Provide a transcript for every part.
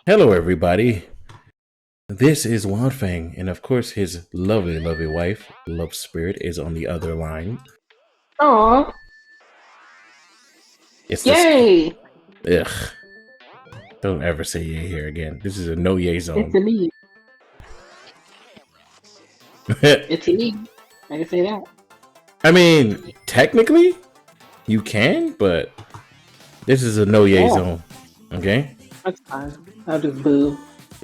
Hello, everybody. This is Wildfang, and of course, his lovely, lovely wife, Love Spirit, is on the other line. Aw. It's this. Yay! Ugh. Don't ever say yay here again. This is a no yay zone. It's a me. It's a me. I can say that. I mean, technically, you can, but this is a no yay zone. Okay? That's fine. I'll just boo.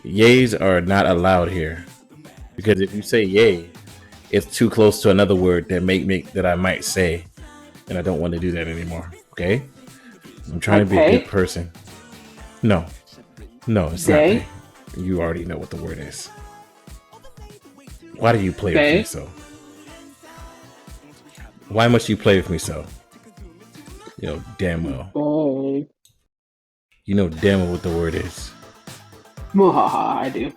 Yays are not allowed here. Because if you say yay, it's too close to another word that I might say. And I don't want to do that anymore. Okay? I'm trying to be a good person. No, it's not. You already know what the word is. Why do you play with me so? Why must you play with me so? You know damn well. You know damn well what the word is. I do.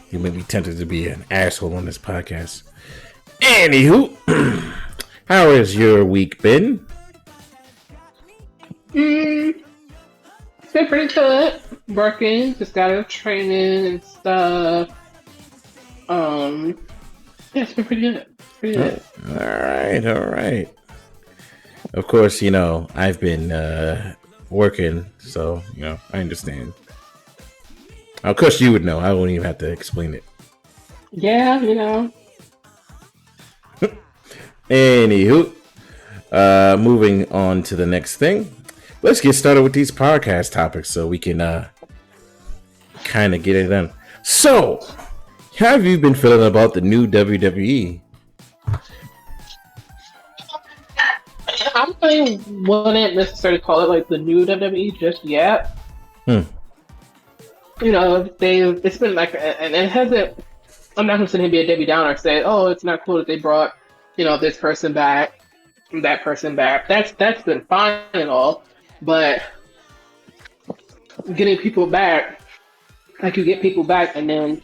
You may be tempted to be an asshole on this podcast. Anywho, how has your week been? It's been pretty good. Working, just got out of training and stuff. Yeah, it's been pretty good. Good. All right. Of course, I've been working, so I understand. Of course, you would know. I won't even have to explain it. Yeah, Anywho, moving on to the next thing. Let's get started with these podcast topics so we can kind of get it done. So, how have you been feeling about the new WWE? I wouldn't necessarily call it like the new WWE just yet. It's been like, and it hasn't. I'm not going to sit here and be a Debbie Downer. Say, oh, it's not cool that they brought, this person back, that person back. That's been fine and all, but getting people back, like you get people back, and then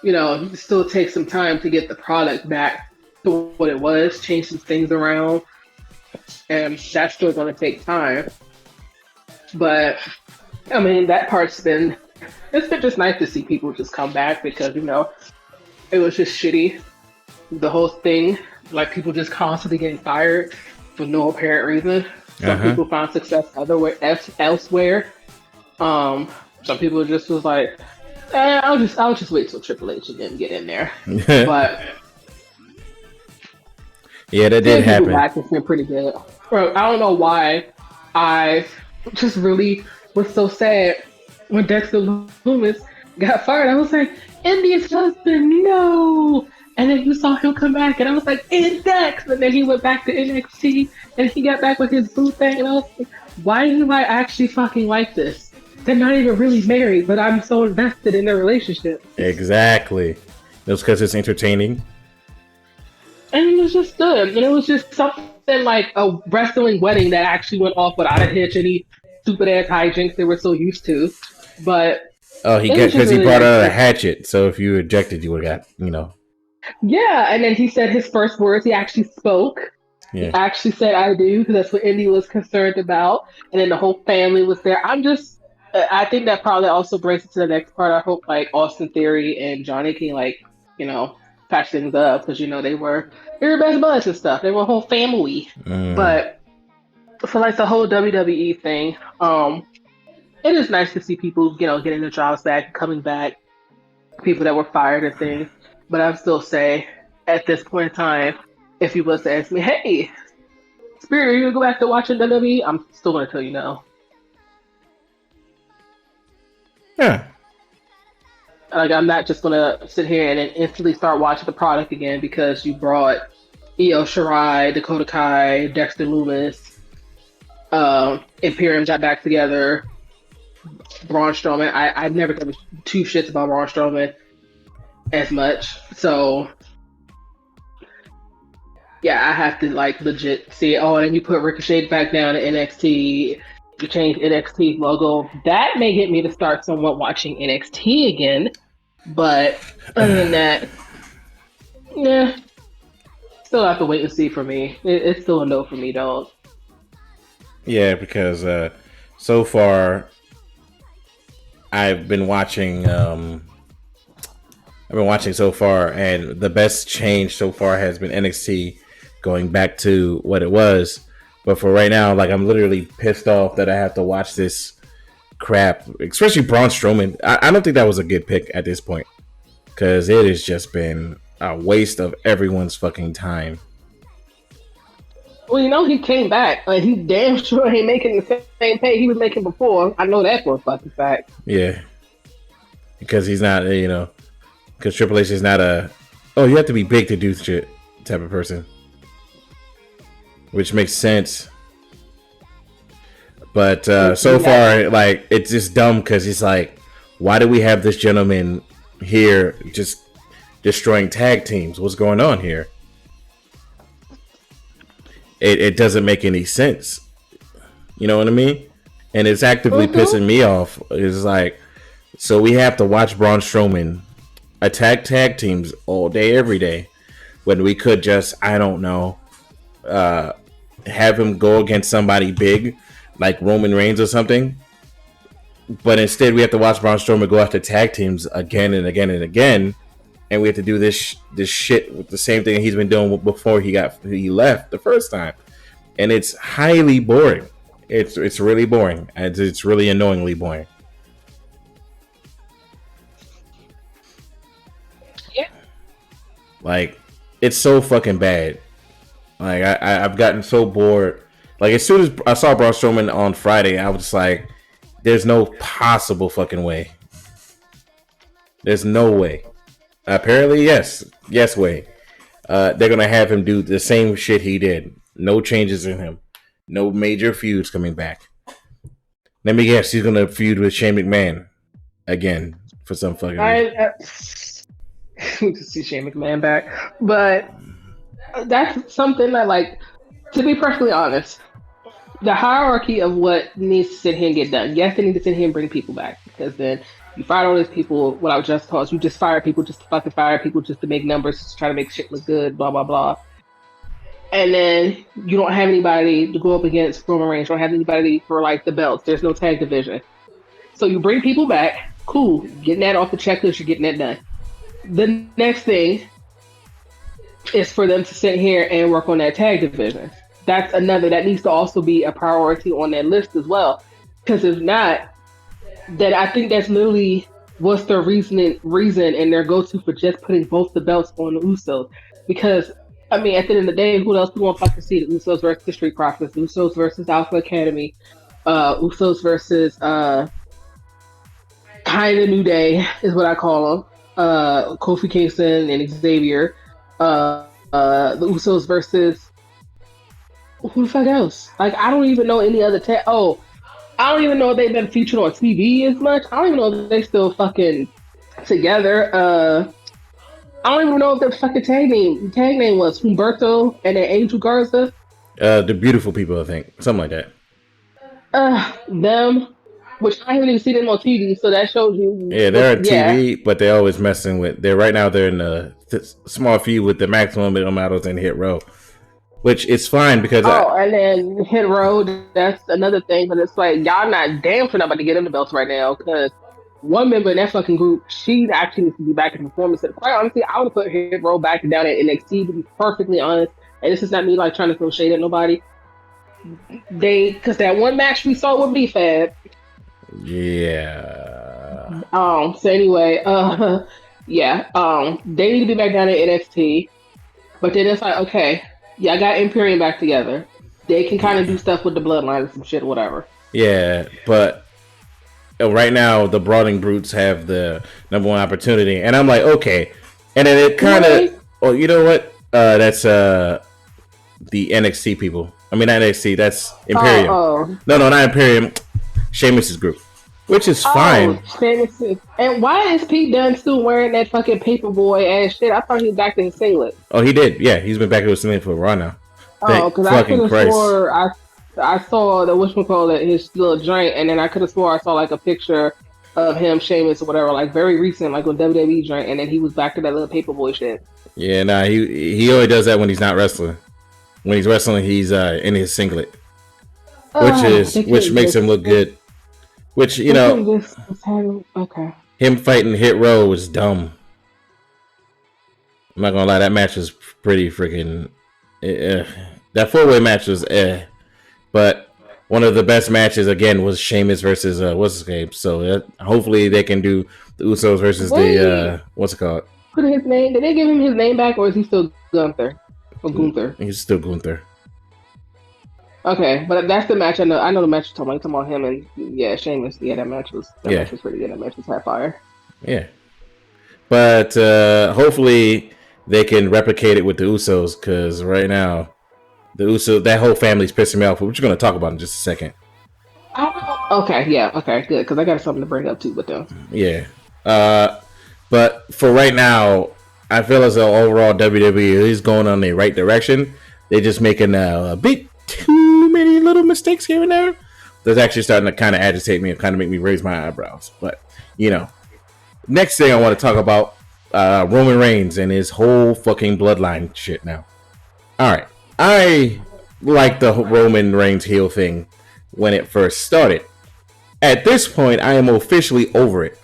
it still takes some time to get the product back to what it was, change some things around, and that's still going to take time. But I mean, that part's been. It's been just nice to see people just come back because, it was just shitty. The whole thing, like people just constantly getting fired for no apparent reason. Some people found success elsewhere. Some people just was like, I'll just wait till Triple H and then get in there. But yeah, that did happen. It's been pretty good. Bro, I don't know why I just really was so sad when Dexter Lumis got fired. I was like, India's husband, no! And then you saw him come back, and I was like, Index! And then he went back to NXT, and he got back with his boo thing, and I was like, why do I actually fucking like this? They're not even really married, but I'm so invested in their relationship. Exactly. It was because it's entertaining. And it was just good. And it was just something like a wrestling wedding that actually went off without a hitch, any stupid ass hijinks they were so used to. But because he brought out a hatchet, so if you ejected, you would have got, Yeah, and then he said his first words. He actually spoke. Yeah. He actually said, "I do," because that's what Indy was concerned about. And then the whole family was there. I think that probably also brings it to the next part. I hope like Austin Theory and Johnny can patch things up because they were best buds and stuff. They were a whole family. But for like the whole WWE thing, it is nice to see people, getting their jobs back, coming back, people that were fired and things. But I still say, at this point in time, if you was to ask me, hey, Spirit, are you going to go back to watching WWE? I'm still going to tell you no. Yeah. Like, I'm not just going to sit here and then instantly start watching the product again because you brought Io Shirai, Dakota Kai, Dexter Lumis, Imperium got back together, Braun Strowman. I've never given two shits about Braun Strowman as much. So, yeah, I have to legit see it. Oh, and then you put Ricochet back down to NXT. You change NXT's logo. That may get me to start somewhat watching NXT again. But other than that, yeah, still have to wait and see for me. It's still a no for me, dog. Yeah, because so far I've been watching. I've been watching so far, and the best change so far has been NXT going back to what it was. But for right now, like I'm literally pissed off that I have to watch this crap, especially Braun Strowman. I don't think that was a good pick at this point because it has just been a waste of everyone's fucking time. Well, you know, he came back. He damn sure ain't making the same pay he was making before. I know that for a fucking fact. Yeah. Because he's not, because Triple H is not you have to be big to do shit type of person. Which makes sense. But so far, like, it's just dumb because it's like, why do we have this gentleman here just destroying tag teams? What's going on here? It doesn't make any sense. You know what I mean? And it's actively pissing me off. It's like, so we have to watch Braun Strowman attack tag teams all day, every day, when we could just, I don't know, have him go against somebody big, like Roman Reigns or something. But instead, we have to watch Braun Strowman go after tag teams again and again and again. And we have to do this shit with the same thing he's been doing before he left the first time, and it's highly boring. It's really boring, and it's really annoyingly boring. Yeah, like it's so fucking bad. Like I've gotten so bored. Like as soon as I saw Braun Strowman on Friday, I was just like, "There's no possible fucking way. There's no way." Apparently, yes, way. They're gonna have him do the same shit he did. No changes in him. No major feuds coming back. Let me guess, he's gonna feud with Shane McMahon again for some fucking reason. To see Shane McMahon back, but that's something that, like, to be perfectly honest, the hierarchy of what needs to sit here and get done. Yes, they need to sit here and bring people back because then. You fired all these people without just cause. You just fire people just to fucking fire people just to make numbers, just try to make shit look good, blah, blah, blah. And then you don't have anybody to go up against Roman Reigns. You don't have anybody for, like, the belts. There's no tag division. So you bring people back. Cool. Getting that off the checklist. You're getting that done. The next thing is for them to sit here and work on that tag division. That's another. That needs to also be a priority on that list as well. Because if not, that I think that's literally what's their reason and their go-to for just putting both the belts on the Usos. Because, I mean, at the end of the day, who else do we want to fucking see? The Usos versus the Street Profits, Usos versus Alpha Academy, Usos versus kind of New Day is what I call them. Kofi Kingston and Xavier. The Usos versus who the fuck else? Like, I don't even know any other I don't even know if they've been featured on TV as much. I don't even know if they still fucking together. I don't even know if their fucking tag name was Humberto and then Angel Garza. The Beautiful People, I think. Something like that. Them, which I haven't even seen them on TV, so that shows you. Yeah, they're on TV, but they're always messing with. Right now they're in a small feud with the Maximum Male Models and Hit Row. Which is fine because and then Hit Row, that's another thing. But it's like, y'all not damn sure not about to get them the belts right now because one member in that fucking group, she actually needs to be back in performance. And quite honestly, I would put Hit Row back down at NXT, to be perfectly honest. And this is not me like trying to throw shade at nobody. Because that one match we saw with B-Fab. Yeah. So anyway, they need to be back down at NXT. But then it's like, okay. Yeah, I got Imperium back together. They can kind of do stuff with the bloodline and some shit, whatever. Yeah, but right now the Brawling Brutes have the number one opportunity, and I'm like, okay. And then it kind of, you know what? That's the NXT people. I mean, not NXT. That's Imperium. No, not Imperium. Sheamus's group, which is fine. Sheamus. And why is Pete Dunne still wearing that fucking paperboy ass shit? I thought he was back to his singlet. Oh, he did. Yeah, he's been back to his singlet for a while now. Because I could have swore I saw the whatchamacallit, his little joint, and then I could have swore I saw like a picture of him, Sheamus or whatever, like very recent, like on WWE joint, and then he was back to that little paperboy shit. Yeah, nah, he only does that when he's not wrestling. When he's wrestling, he's in his singlet, which makes him look good. Which okay. Him fighting Hit Row was dumb. I'm not gonna lie, that match was pretty freaking. That 4-way match was but one of the best matches again was Sheamus versus what's his name. So hopefully they can do the Usos versus the what's it called? Put his name. Did they give him his name back, or is he still Gunther? Or Gunther? He's still Gunther. Okay, but that's the match. I know the match you're talking about him and Sheamus. Yeah, that match was pretty good. That match was high fire. Yeah, but hopefully they can replicate it with the Usos, because right now the Usos, that whole family's pissing me off. Which we're going to talk about in just a second. Okay, good, because I got something to bring up too with them. Yeah, but for right now, I feel as though overall WWE is going on the right direction. They're just making a bit too many little mistakes here and there. That's actually starting to kind of agitate me and kind of make me raise my eyebrows. But next thing I want to talk about, Roman Reigns and his whole fucking bloodline shit now. All right, I like the Roman Reigns heel thing when it first started. At this point, I am officially over it.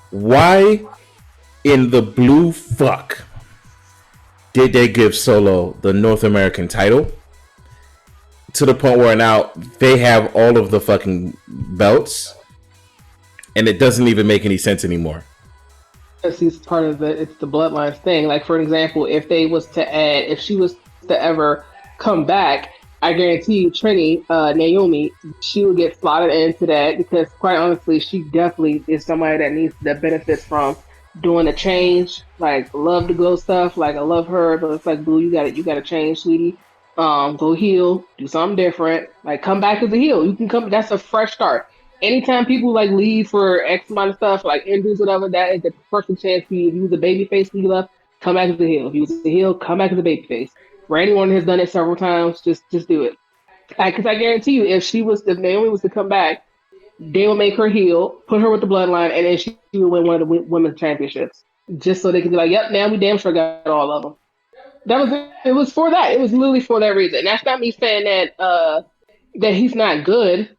Why in the blue fuck did they give Solo the North American title to the point where now they have all of the fucking belts and it doesn't even make any sense anymore? Because he's part of it's the bloodline thing. Like, for example, if she was to ever come back, I guarantee you, Trini, Naomi, she would get slotted into that, because quite honestly, she definitely is somebody that benefits from doing a change. Like, love to go stuff. Like, I love her, but it's like, Blue, you gotta change, sweetie. Go heel, do something different. Like, come back as a heel. You can come. That's a fresh start. Anytime people like leave for X amount of stuff, like injuries, whatever, that is the perfect chance for you. If you was a baby face when you left, come back as a heel. If you was a heel, come back as a baby face. Randy Orton has done it several times. Just do it. Because I guarantee you, if Naomi was to come back, they will make her heel, put her with the bloodline, and then she would win one of the women's championships. Just so they can be like, yep, now we damn sure got all of them. It was for that. It was literally for that reason. That's not me saying that he's not good.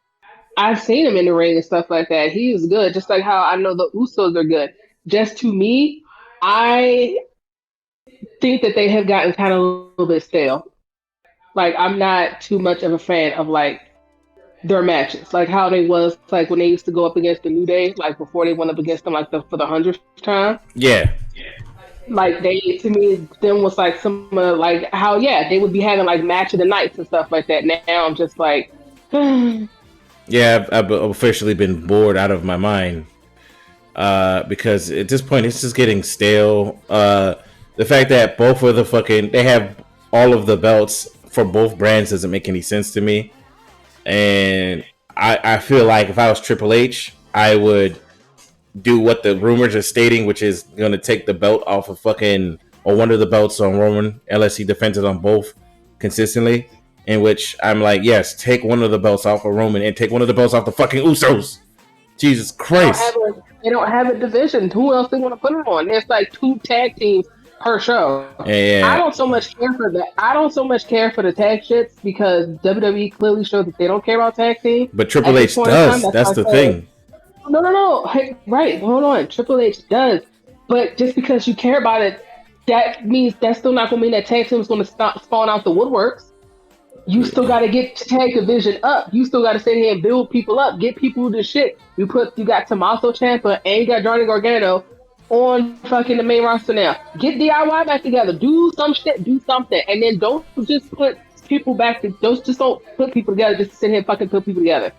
I've seen him in the ring and stuff like that. He is good, just like how I know the Usos are good. Just to me, I think that they have gotten kind of a little bit stale. Like, I'm not too much of a fan of like their matches, like how they was like when they used to go up against the New Day, like before they went up against them, like for the 100th time. Yeah. Like, they, to me, them was like some like how they would be having like match of the nights and stuff like that. Now I'm just like, yeah, I've officially been bored out of my mind because at this point it's just getting stale. The fact that both of they have all of the belts for both brands doesn't make any sense to me. And I feel like if I was Triple H, I would do what the rumors are stating, which is going to take the belt off of or one of the belts on Roman, unless he defends it on both consistently. In which I'm like, yes, take one of the belts off of Roman and take one of the belts off the fucking Usos. Jesus Christ. They don't have a division. Who else they want to put them on? There's like 2 tag teams per show. Yeah. I don't so much care for that. I don't so much care for the tag shits, because WWE clearly shows that they don't care about tag teams. But Triple H does. That's the thing. No. Hey, right. Hold on. Triple H does. But just because you care about it, that's still not going to mean that tag team is going to spawn out the woodworks. You still got to get tag division up. You still got to sit here and build people up, get people to shit. You got Tommaso Ciampa and you got Johnny Gargano on fucking the main roster now. Get DIY back together. Do some shit. Do something. And then don't just put people back. Don't put people together just to sit here and fucking put people together.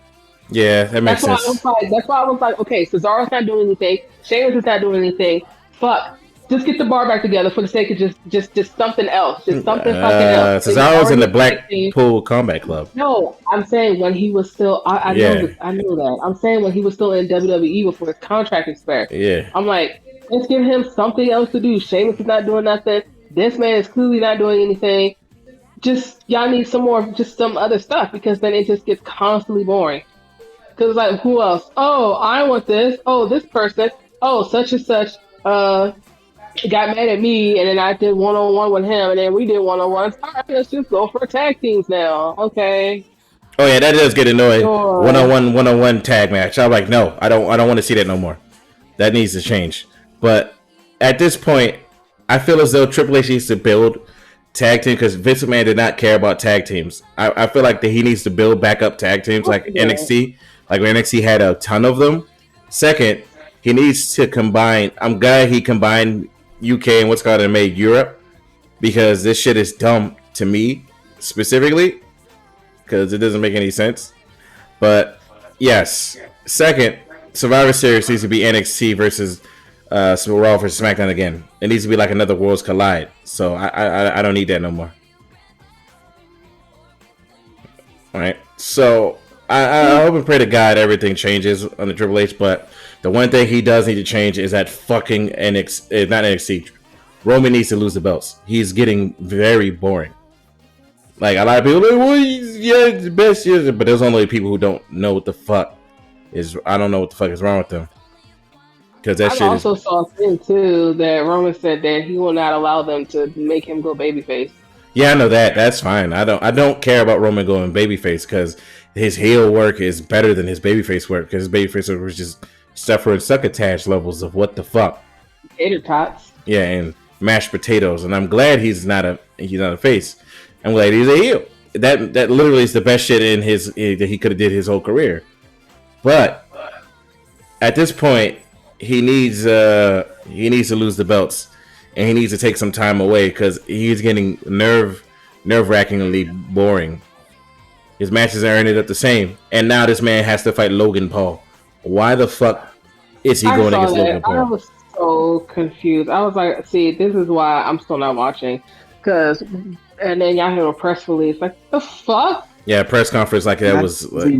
Yeah, that makes sense. That's why I was like, okay, Cesaro's not doing anything. Sheamus is not doing anything. Fuck. Just get the bar back together for the sake of just something else. Just something fucking else. Cesaro's in the Blackpool Combat Club. No, I'm saying when he was still... I know that. I'm saying when he was still in WWE before his contract expired. Yeah. I'm like, let's give him something else to do. Sheamus is not doing nothing. This man is clearly not doing anything. Just, y'all need some other stuff, because then it just gets constantly boring. Because, like, who else? Oh, I want this. Oh, this person. Oh, such and such. Got mad at me, and then I did one-on-one with him, and then we did one-on-one. All right, let's just go for tag teams now. Okay. Oh yeah, that does get annoying. One-on-one tag match. I'm like, no, I don't want to see that no more. That needs to change. But at this point, I feel as though Triple H needs to build tag team because Vince McMahon did not care about tag teams. I feel like that he needs to build back up tag teams like NXT. Like when NXT had a ton of them. Second, he needs to combine. I'm glad he combined UK and what's called and made Europe because this shit is dumb to me specifically because it doesn't make any sense. But yes, second, Survivor Series needs to be NXT versus Raw versus SmackDown again. It needs to be like another Worlds Collide. So I don't need that no more. All right. So I hope and pray to God everything changes on the Triple H. But the one thing he does need to change is that fucking NXT, not NXT. Roman needs to lose the belts. He's getting very boring. Like a lot of people, like, well, he's the best, but there's only people who don't know what the fuck is. I don't know what the fuck is wrong with them. Because that shit also saw a thing too that Roman said that he will not allow them to make him go babyface. Yeah, I know that. That's fine. I don't care about Roman going babyface because his heel work is better than his babyface work because his babyface work was just suffering succotash levels of what the fuck. Tater tots. Yeah, and mashed potatoes. And I'm glad he's not a face. I'm glad he's a heel. That literally is the best shit in his that he could have did his whole career. But at this point, he needs to lose the belts, and he needs to take some time away because he's getting nerve-wrackingly boring. His matches aren't up the same, and now this man has to fight Logan Paul. Why the fuck is he going against Logan Paul? I was so confused. I was like, see, this is why I'm still not watching because. And then y'all hear a press release. Like, the fuck? Yeah, press conference like that was like,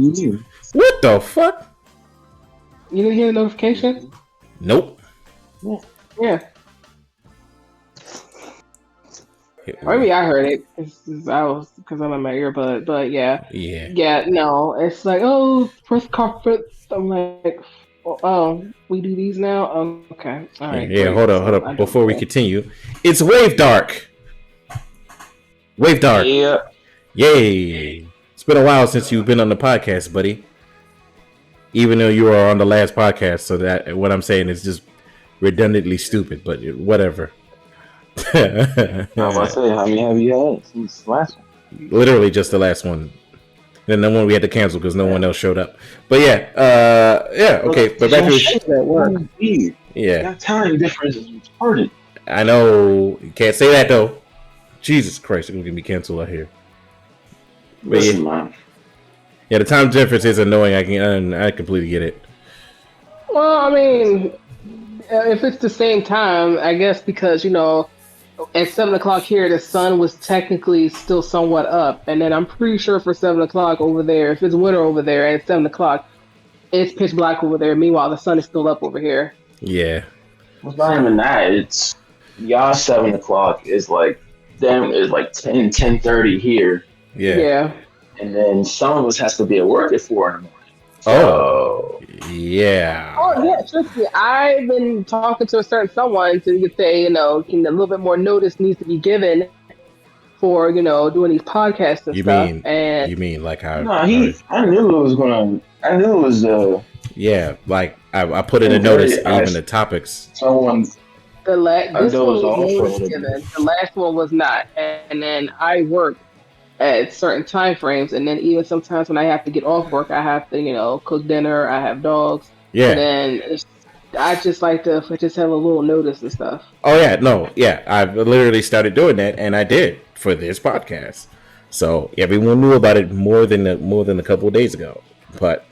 what the fuck? You didn't hear the notification? Nope. Yeah. Maybe I heard it. Because I'm in my earbud. But yeah. Yeah, no. It's like, oh, press conference. I'm like, oh, we do these now? Okay. All right. Yeah, hold up. Before we continue, it's Wave Dark. Wave Dark. Yeah. Yay. It's been a while since you've been on the podcast, buddy. Even though you were on the last podcast, so that what I'm saying is just redundantly stupid, but whatever. I was about to say, how many have you had since the last one? Literally just the last one. Then the one we had to cancel because no one else showed up. But yeah, okay. But back to that work. Yeah. That time difference is retarded. I know. You can't say that though. Jesus Christ, it's gonna get me canceled out here. But listen, man. Yeah, the time difference is annoying. I completely get it. Well, I mean, if it's the same time, I guess because at 7:00 here, the sun was technically still somewhat up, and then I'm pretty sure for 7:00 over there, if it's winter over there at 7:00, it's pitch black over there. Meanwhile, the sun is still up over here. Yeah. It's not even that. It's y'all 7:00 is like. Them is like 10:30 here. Yeah. And then some of us has to be at work at 4 in the morning. So, yeah. Oh yeah, trust me. I've been talking to a certain someone to say, a little bit more notice needs to be given for, doing these podcasts and stuff. You mean like how? No, I knew it was gonna. I knew it was. Yeah, like I put in a notice, even the topics. Someone. This one was given. The last one was not. And then I work at certain time frames, and then even sometimes when I have to get off work, I have to, cook dinner. I have dogs. Yeah. And then I just like to just have a little notice and stuff. Oh yeah, no, yeah. I've literally started doing that, and I did for this podcast. So everyone knew about it more than a couple of days ago. But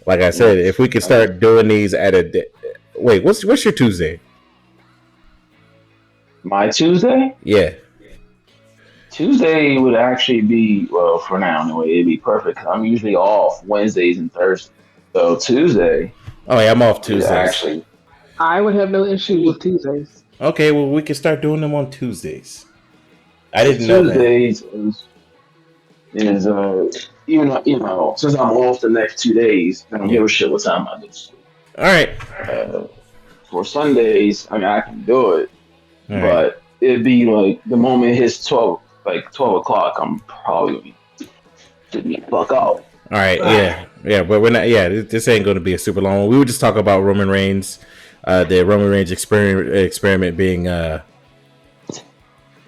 like I said, if we could start doing these at a wait, what's your Tuesday? My Tuesday? Yeah. Tuesday would actually be, well, for now anyway, it'd be perfect. I'm usually off Wednesdays and Thursdays. So Tuesday. Oh, yeah, I'm off Tuesdays. Actually. I would have no issue with Tuesdays. Okay, well, we can start doing them on Tuesdays. I didn't know that. Tuesdays is even though, since I'm off the next 2 days, I don't give a shit what time I do. All right. For Sundays, I mean, I can do it. All but right. It'd be like the moment it hits 12 o'clock, I'm probably gonna be Fuck out. All right, yeah, but we're not. Yeah, this ain't going to be a super long one. We would just talk about Roman Reigns, the Roman Reigns experiment being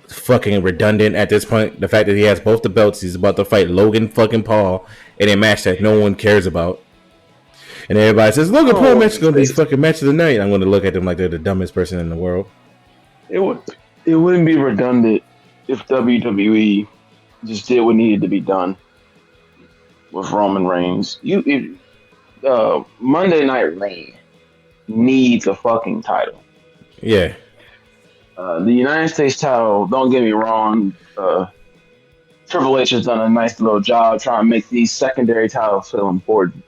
fucking redundant at this point. The fact that he has both the belts, he's about to fight Logan fucking Paul in a match that no one cares about, and everybody says Logan Paul match is going to be fucking match of the night. I'm going to look at them like they're the dumbest person in the world. It wouldn't be redundant if WWE just did what needed to be done with Roman Reigns. Monday Night Reign needs a fucking title. Yeah. The United States title, don't get me wrong, Triple H has done a nice little job trying to make these secondary titles feel important.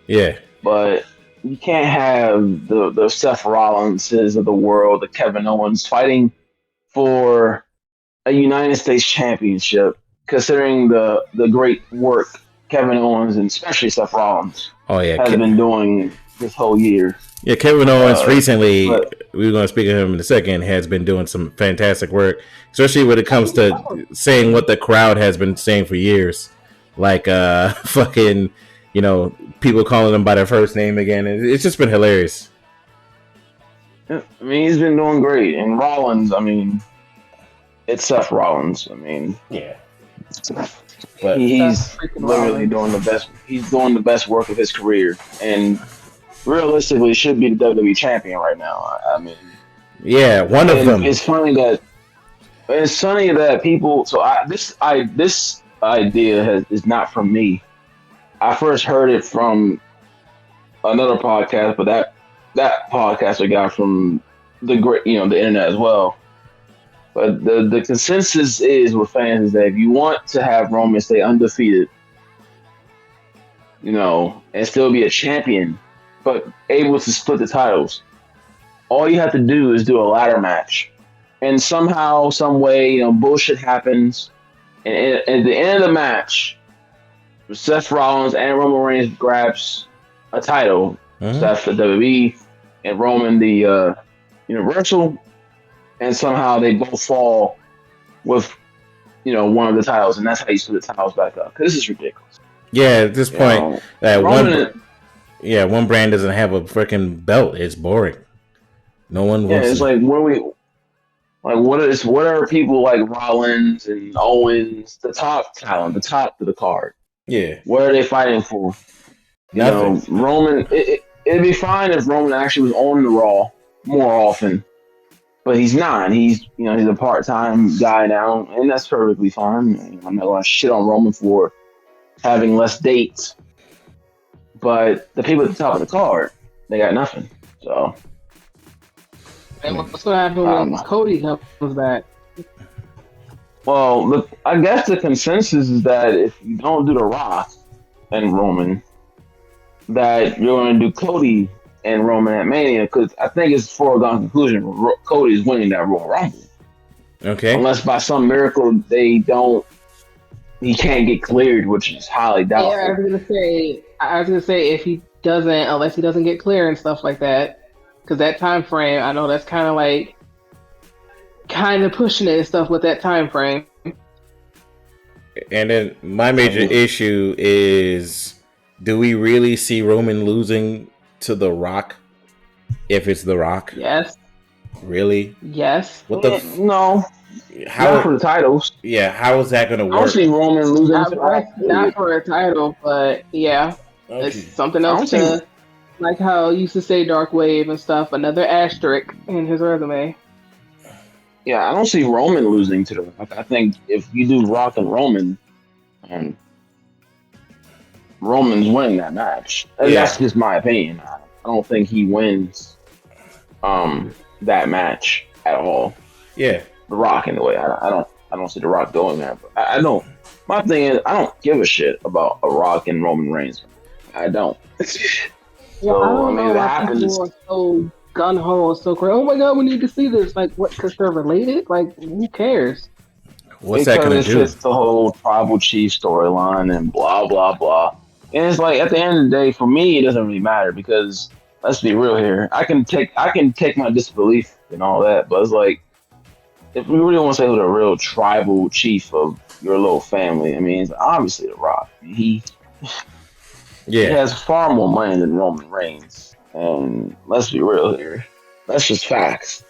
Yeah. But you can't have the Seth Rollinses of the world, the Kevin Owens fighting for a United States championship, considering the great work Kevin Owens and especially Seth Rollins has been doing this whole year. Yeah, Kevin Owens recently, we were going to speak of him in a second, has been doing some fantastic work, especially when it comes to saying what the crowd has been saying for years. Like, fucking, people calling them by their first name again. It's just been hilarious. I mean, he's been doing great. And Rollins, it's Seth Rollins. Yeah. But he's literally doing the best. He's doing the best work of his career. And realistically, should be the WWE champion right now. Yeah, one of them. It's funny that people. So this idea is not from me. I first heard it from another podcast, but that podcast I got from the internet as well. But the consensus is with fans is that if you want to have Roman stay undefeated, and still be a champion, but able to split the titles, all you have to do is do a ladder match. And somehow, some way, bullshit happens. And at the end of the match, Seth Rollins and Roman Reigns grabs a title. Seth the WWE and Roman the Universal. And somehow they both fall with, one of the titles. And that's how you split the titles back up. Because this is ridiculous. Yeah, at this point, one brand doesn't have a freaking belt. It's boring. No one wants. Yeah, it's like what are people like Rollins and Owens, the top talent, the top of the card? Yeah, what are they fighting for? Nothing. Roman. It'd be fine if Roman actually was on the Raw more often, but he's not. He's he's a part-time guy now, and that's perfectly fine. I'm not going to shit on Roman for having less dates. But the people at the top of the card, they got nothing. So, and what's going to happen when Cody comes back? Well, I guess the consensus is that if you don't do The Rock and Roman, that you're going to do Cody and Roman at Mania, because I think it's a foregone conclusion. Cody's winning that Royal Rumble. Okay. Unless by some miracle he can't get cleared, which is highly doubtful. Yeah, I was gonna say if he doesn't, unless he doesn't get clear and stuff like that, because that time frame, I know that's kind of pushing it and stuff with that time frame. And then my major issue is, do we really see Roman losing to The Rock if it's The Rock? Yes. Really? Yes. What the no. Not for the titles. Yeah, how is that going to work? I don't see Roman losing not for a title, but yeah, okay. It's something else to, like how you used to say Dark Wave and stuff, another asterisk in his resume. Yeah, I don't see Roman losing to The Rock. I think if you do Rock and Roman, Roman's winning that match. That's just my opinion. I don't think he wins that match at all. Yeah. The Rock in the way. I don't see The Rock going there. But I don't. My thing is, I don't give a shit about a Rock and Roman Reigns. I don't. So, I don't know why people are so gun-ho, so crazy. Oh my god, we need to see this. Like, what, because they're related? Like, who cares? What's that going to do? It's just the whole Tribal Chief storyline and blah, blah, blah. And it's like, at the end of the day, for me, it doesn't really matter because, let's be real here, I can take my disbelief and all that, but it's like, if we really want to say who the real tribal chief of your little family, I mean, it's obviously The Rock. He has far more money than Roman Reigns, and let's be real here. That's just facts.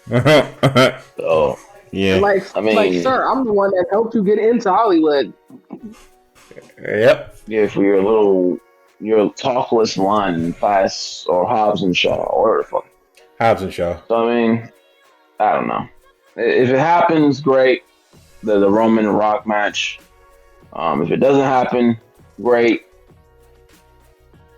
So yeah, like, sir, I'm the one that helped you get into Hollywood. Yep. Yeah, for your talkless line class or Hobbs and Shaw or whatever the fuck. Hobbs and Shaw. So I mean, I don't know. If it happens, great. The Roman Rock match. If it doesn't happen, great.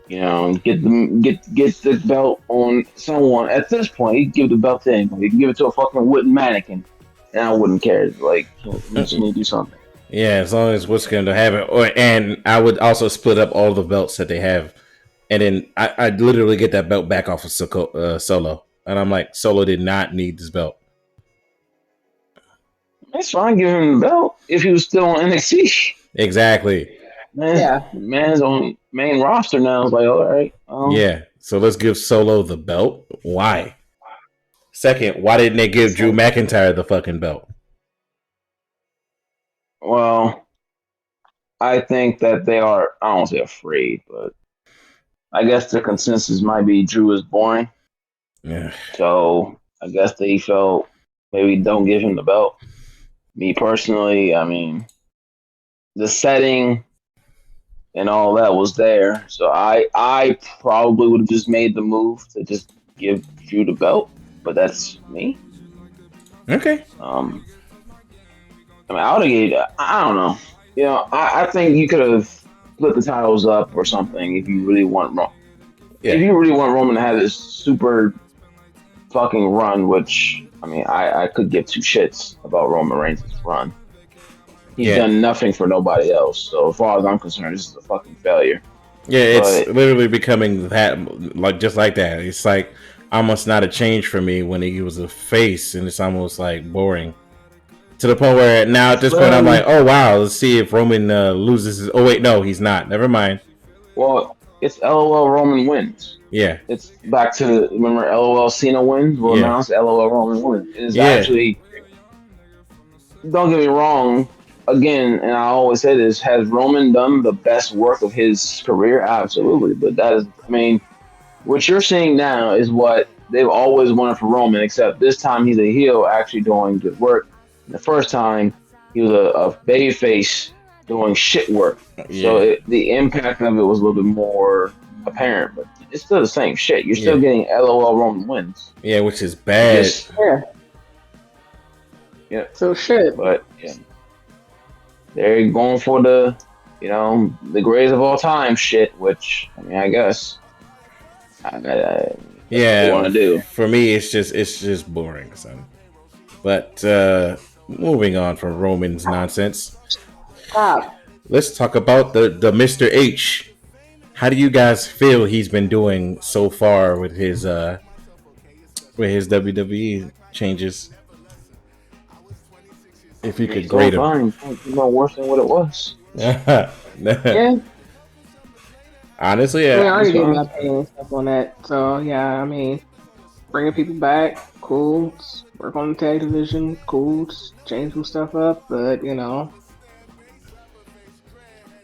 You know, get the belt on someone. At this point, you can give the belt to anybody. You can give it to a fucking wooden mannequin, and I wouldn't care. Like, you just need to do something. Yeah, as long as what's going to have it. And I would also split up all the belts that they have, and then I'd literally get that belt back off of Solo. And I'm like, Solo did not need this belt. That's fine, give him the belt if he was still on NXT. Exactly. Man's on main roster now. It's like, all right. Yeah, so let's give Solo the belt. Why? Second, why didn't they give Drew McIntyre the fucking belt? Well, I think that they are, I don't want to say afraid, but I guess the consensus might be Drew is boring. Yeah. So I guess they felt maybe don't give him the belt. Me personally, I mean, the setting and all that was there. So I probably would have just made the move to just give Drew the belt, but that's me. Okay. I mean, I would have I don't know. You know, I think you could have split the titles up or something if you really want Roman. Yeah. If you really want Roman to have this super fucking run, which, I mean, I could give two shits about Roman Reigns' run. He's done nothing for nobody else. So as far as I'm concerned, this is a fucking failure. Yeah, it's literally becoming that, like, just like that. It's like almost not a change for me when he was a face, and it's almost like boring. To the point where now at this point I'm like, oh wow, let's see if Roman loses his... Oh wait, no, he's not. Never mind. Well, it's LOL Roman wins. Yeah. It's back to, remember LOL Cena wins? Well, now it's LOL Roman wins. It's actually... Don't get me wrong. Again, and I always say this, has Roman done the best work of his career? Absolutely. But that is, I mean, what you're seeing now is what they've always wanted for Roman, except this time he's a heel actually doing good work. The first time he was a babyface doing shit work. Yeah. So the impact of it was a little bit more apparent, but it's still the same shit. You're still getting LOL Roman wins. Yeah, which is bad. Yeah. So shit. But yeah. They're going for the, you know, the greatest of all time shit, which, I mean, I guess I want to do. For me, it's just boring, son. But moving on from Roman's nonsense, let's talk about the Mr. H. How do you guys feel he's been doing so far with his WWE changes? If you could grade him, no worse than what it was. Yeah. Honestly, I already gave my opinion and stuff on that. So yeah, I mean, bringing people back, cool. Work on the tag division, cool. Change some stuff up, but you know.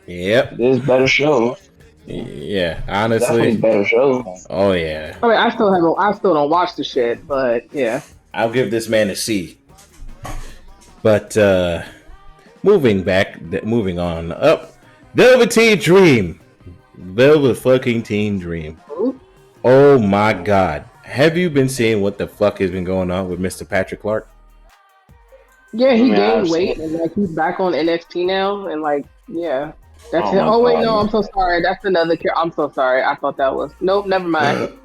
Yep. There's better shows. Yeah, honestly, definitely better shows. Oh yeah. I mean, I still don't watch the shit, but yeah. I'll give this man a C. But moving on up, Velveteen Dream, Velveteen Dream. Oh my God, have you been seeing what the fuck has been going on with Mr. Patrick Clark? Yeah, he gained weight and like he's back on NXT now, and like that's it. Oh wait, no, I'm so sorry. That's another character. I'm so sorry. I thought that was nope. Never mind.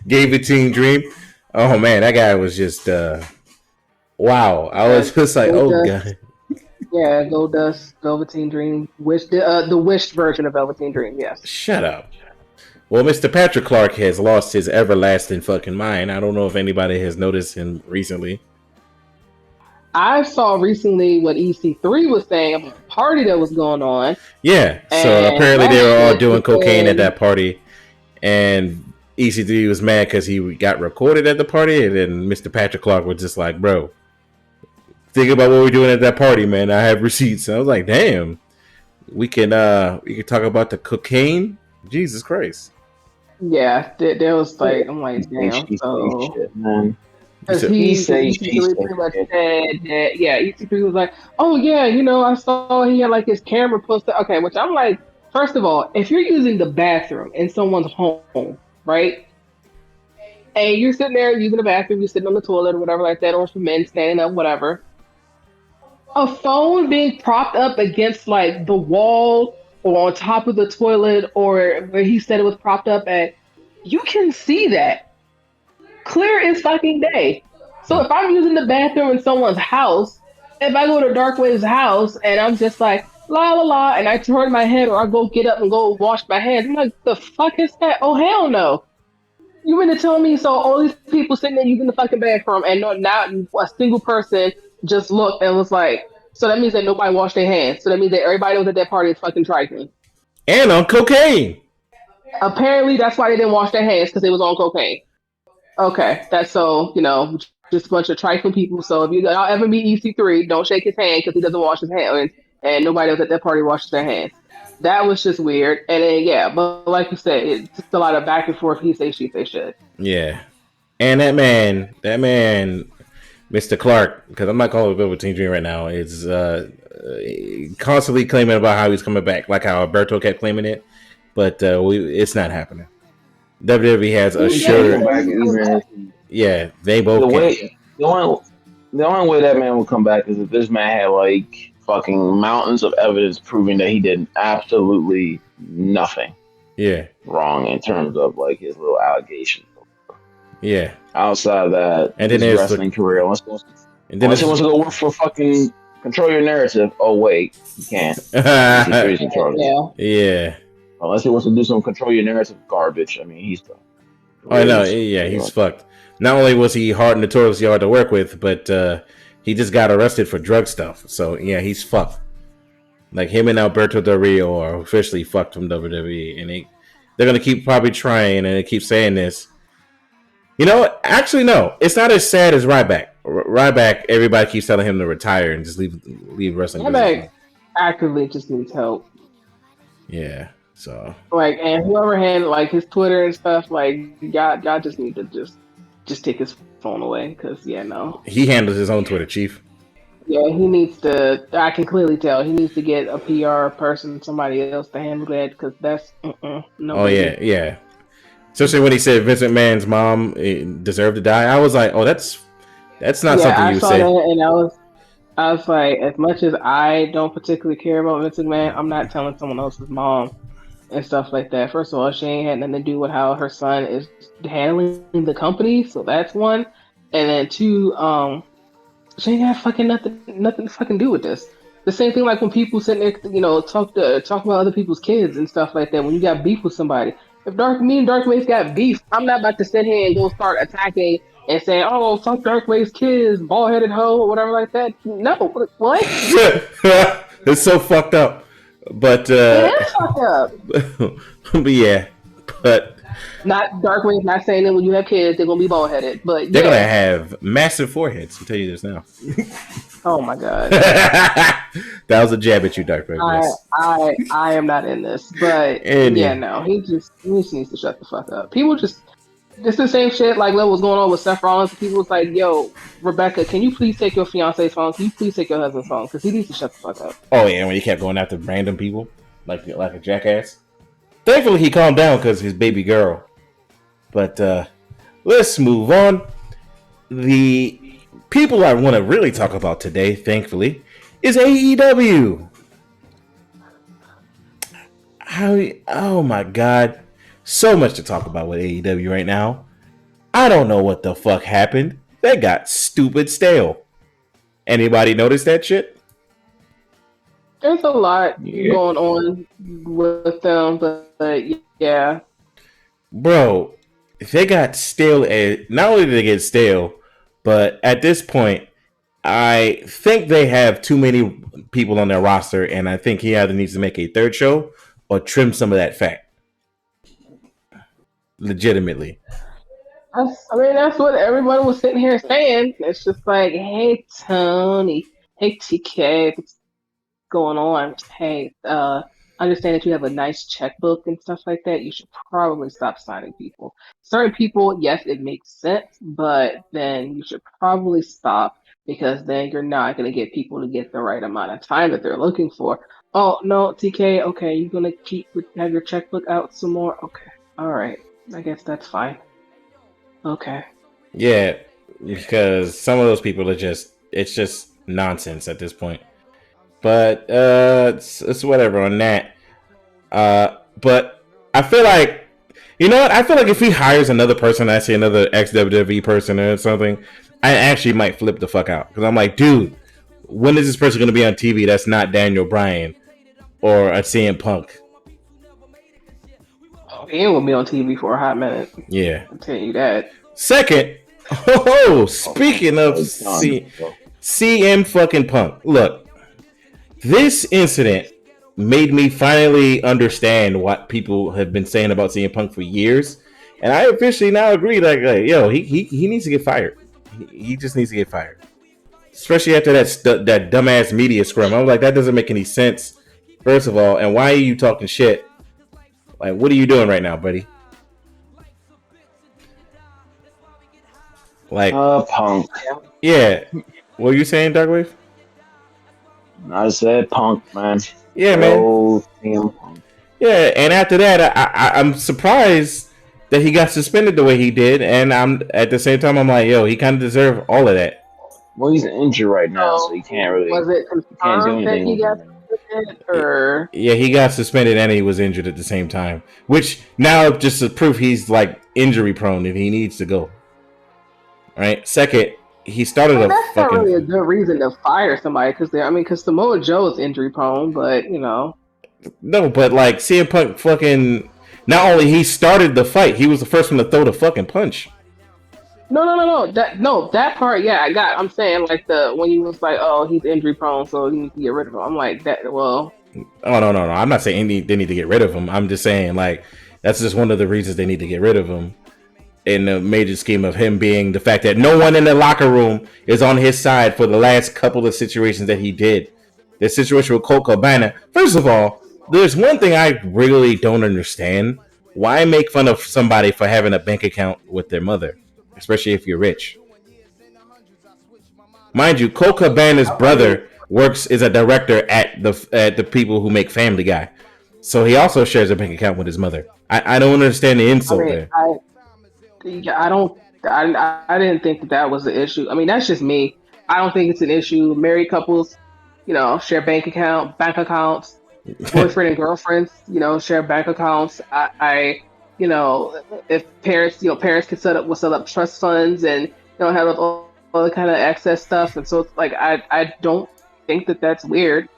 Velveteen Dream. Oh man, that guy was just wow. I was just like, God. Yeah, Goldust, Velveteen Dream, the wished version of Velveteen Dream. Yes. Shut up. Well, Mr. Patrick Clark has lost his everlasting fucking mind. I don't know if anybody has noticed him recently. I saw recently what EC3 was saying about the party that was going on. Yeah, so apparently they were all doing cocaine at that party, and EC3 was mad because he got recorded at the party, and then Mr. Patrick Clark was just like, bro, think about what we're doing at that party, man. I have receipts. And I was like, damn, we can talk about the cocaine. Jesus Christ. Yeah, there was like, I'm like, damn. Because he pretty much said that, yeah, EC3 was like, oh yeah, I saw he had like his camera posted. Okay, which I'm like, first of all, if you're using the bathroom in someone's home, right? And you're sitting there using the bathroom, you're sitting on the toilet or whatever like that, or for men standing up, whatever. A phone being propped up against like the wall or on top of the toilet or where he said it was propped up at, you can see that. Clear as fucking day. So if I'm using the bathroom in someone's house, if I go to Darkway's house and I'm just like, la la la, and I turn my head or I go get up and go wash my hands, I'm like, the fuck is that? Oh, hell no. You mean to tell me so all these people sitting there using the fucking bathroom and not a single person just looked and was like, so that means that nobody washed their hands. So that means that everybody was at that party is fucking trifling. And on cocaine. Apparently that's why they didn't wash their hands, because they was on cocaine. Okay, that's so, just a bunch of trifling people. So if y'all ever meet EC3, don't shake his hand because he doesn't wash his hands, and nobody else at that party washes their hands. That was just weird. And then, yeah, but like you said, it's just a lot of back and forth. He say, she say, shit. Yeah. And that man, Mr. Clark, because I'm not calling it Velveteen Dream right now, is constantly claiming about how he's coming back, like how Alberto kept claiming it. But it's not happening. WWE has assured. Yeah, they both. The only way that man will come back is if this man had like fucking mountains of evidence proving that he did absolutely nothing. Yeah. Wrong in terms of like his little allegations. Yeah. Outside of that, and then his wrestling career. Unless he wants to go work for fucking Control Your Narrative. Oh wait, he can't. Yeah. Unless he wants to do some Control Your Narrative garbage. I mean, he's done. Oh no, yeah, he's fucked. Not only was he hard and notoriously hard to work with, but he just got arrested for drug stuff. So yeah, he's fucked. Like him and Alberto Del Rio are officially fucked from WWE, and they're gonna keep probably trying, and they keep saying this. Actually, no, it's not as sad as Ryback. Ryback, everybody keeps telling him to retire and just leave wrestling. Ryback actively just needs help. Yeah. So like, and whoever handled like his Twitter and stuff, like y'all just need to just take his phone away, because he handles his own Twitter, Chief. Yeah, he needs to. I can clearly tell he needs to get a PR person, somebody else to handle that, because that's no. Oh yeah. Especially when he said Vincent Mann's mom deserved to die, I was like, oh, that's not something you say. That and I was like, as much as I don't particularly care about Vincent Mann, I'm not telling someone else's mom and stuff like that. First of all, she ain't had nothing to do with how her son is handling the company, so that's one. And then two, she ain't got fucking nothing to fucking do with this. The same thing like when people sitting there, talk about other people's kids and stuff like that. When you got beef with somebody, if me and Darkway's got beef, I'm not about to sit here and go start attacking and saying, "Oh, fuck Darkway's kids, bald-headed hoe," or whatever like that. No, what? It's so fucked up. But it is fucked up. But yeah, but not Darkway's not saying that when you have kids they're gonna be bald-headed, but they're gonna have massive foreheads. I'll tell you this now. Oh my god. That was a jab at you, Darkway. I am not in this, but no, he just needs to shut the fuck up. People just, it's the same shit like what was going on with Seth Rollins. People was like, yo, Rebecca, can you please take your fiance's phone? Can you please take your husband's phone? Because he needs to shut the fuck up. Oh yeah, when he kept going after random people like a jackass. Thankfully he calmed down because his baby girl. But let's move on. The people I want to really talk about today, thankfully, is AEW. Oh my god. So much to talk about with AEW right now. I don't know what the fuck happened. They got stupid stale. Anybody notice that shit? There's a lot going on with them, but yeah. Bro, they got stale. Not only did they get stale, but at this point, I think they have too many people on their roster, and I think he either needs to make a third show or trim some of that fat. legitimately. That's what everyone was sitting here saying. It's just like, hey, Tony, hey, TK, what's going on? Hey, understand that you have a nice checkbook and stuff like that. You should probably stop signing people. Certain people, yes, it makes sense, but then you should probably stop because then you're not going to get people to get the right amount of time that they're looking for. Oh, no, TK, okay, you're going to have your checkbook out some more? Okay, all right, I guess that's fine. Okay. Yeah, because some of those people are it's just nonsense at this point. But it's whatever on that. But I feel like, you know what? I feel like if he hires another person, I see another ex WWE person or something, I actually might flip the fuck out because I'm like, dude, when is this person going to be on TV? That's not Daniel Bryan or a CM Punk. He ain't gonna be on TV for a hot minute. Yeah, I'll tell you that. Second, speaking of CM fucking Punk, look, this incident made me finally understand what people have been saying about CM Punk for years, and I officially now agree. Like yo, he needs to get fired. He just needs to get fired, especially after that dumbass media scrum. I was like, that doesn't make any sense. First of all, and why are you talking shit? Like, what are you doing right now, buddy? Like, Punk. Yeah. What were you saying, Darkwave? I said Punk, man. Yeah, man. Yeah, and after that, I'm surprised that he got suspended the way he did, and I'm at the same time I'm like, yo, he kind of deserved all of that. Well, he's injured right now, so he can't really. Was it confirmed that he got suspended, or? Yeah, he got suspended and he was injured at the same time, which now just to prove he's like injury prone and he needs to go. Right. Second, he started that's not really a good reason to fire somebody because Samoa Joe is injury prone, but you know. No, but like CM Punk fucking. Not only he started the fight, he was the first one to throw the fucking punch. No. That part, yeah, I got. I'm saying like when he was like, oh, he's injury prone, so you need to get rid of him. I'm like that. Well. Oh no. I'm not saying they need to get rid of him. I'm just saying like that's just one of the reasons they need to get rid of him. In the major scheme of him being the fact that no one in the locker room is on his side for the last couple of situations that he did. The situation with Colt Cabana. First of all, there's one thing I really don't understand. Why make fun of somebody for having a bank account with their mother? Especially if you're rich. Mind you, Colt Cabana's brother is a director at the people who make Family Guy. So he also shares a bank account with his mother. I don't understand the insult there. I didn't think that was the issue. I mean, that's just me. I don't think it's an issue. Married couples, share bank accounts. Boyfriend and girlfriends, share bank accounts. If parents can set up trust funds and have all the kind of access stuff. And so it's like I don't think that that's weird.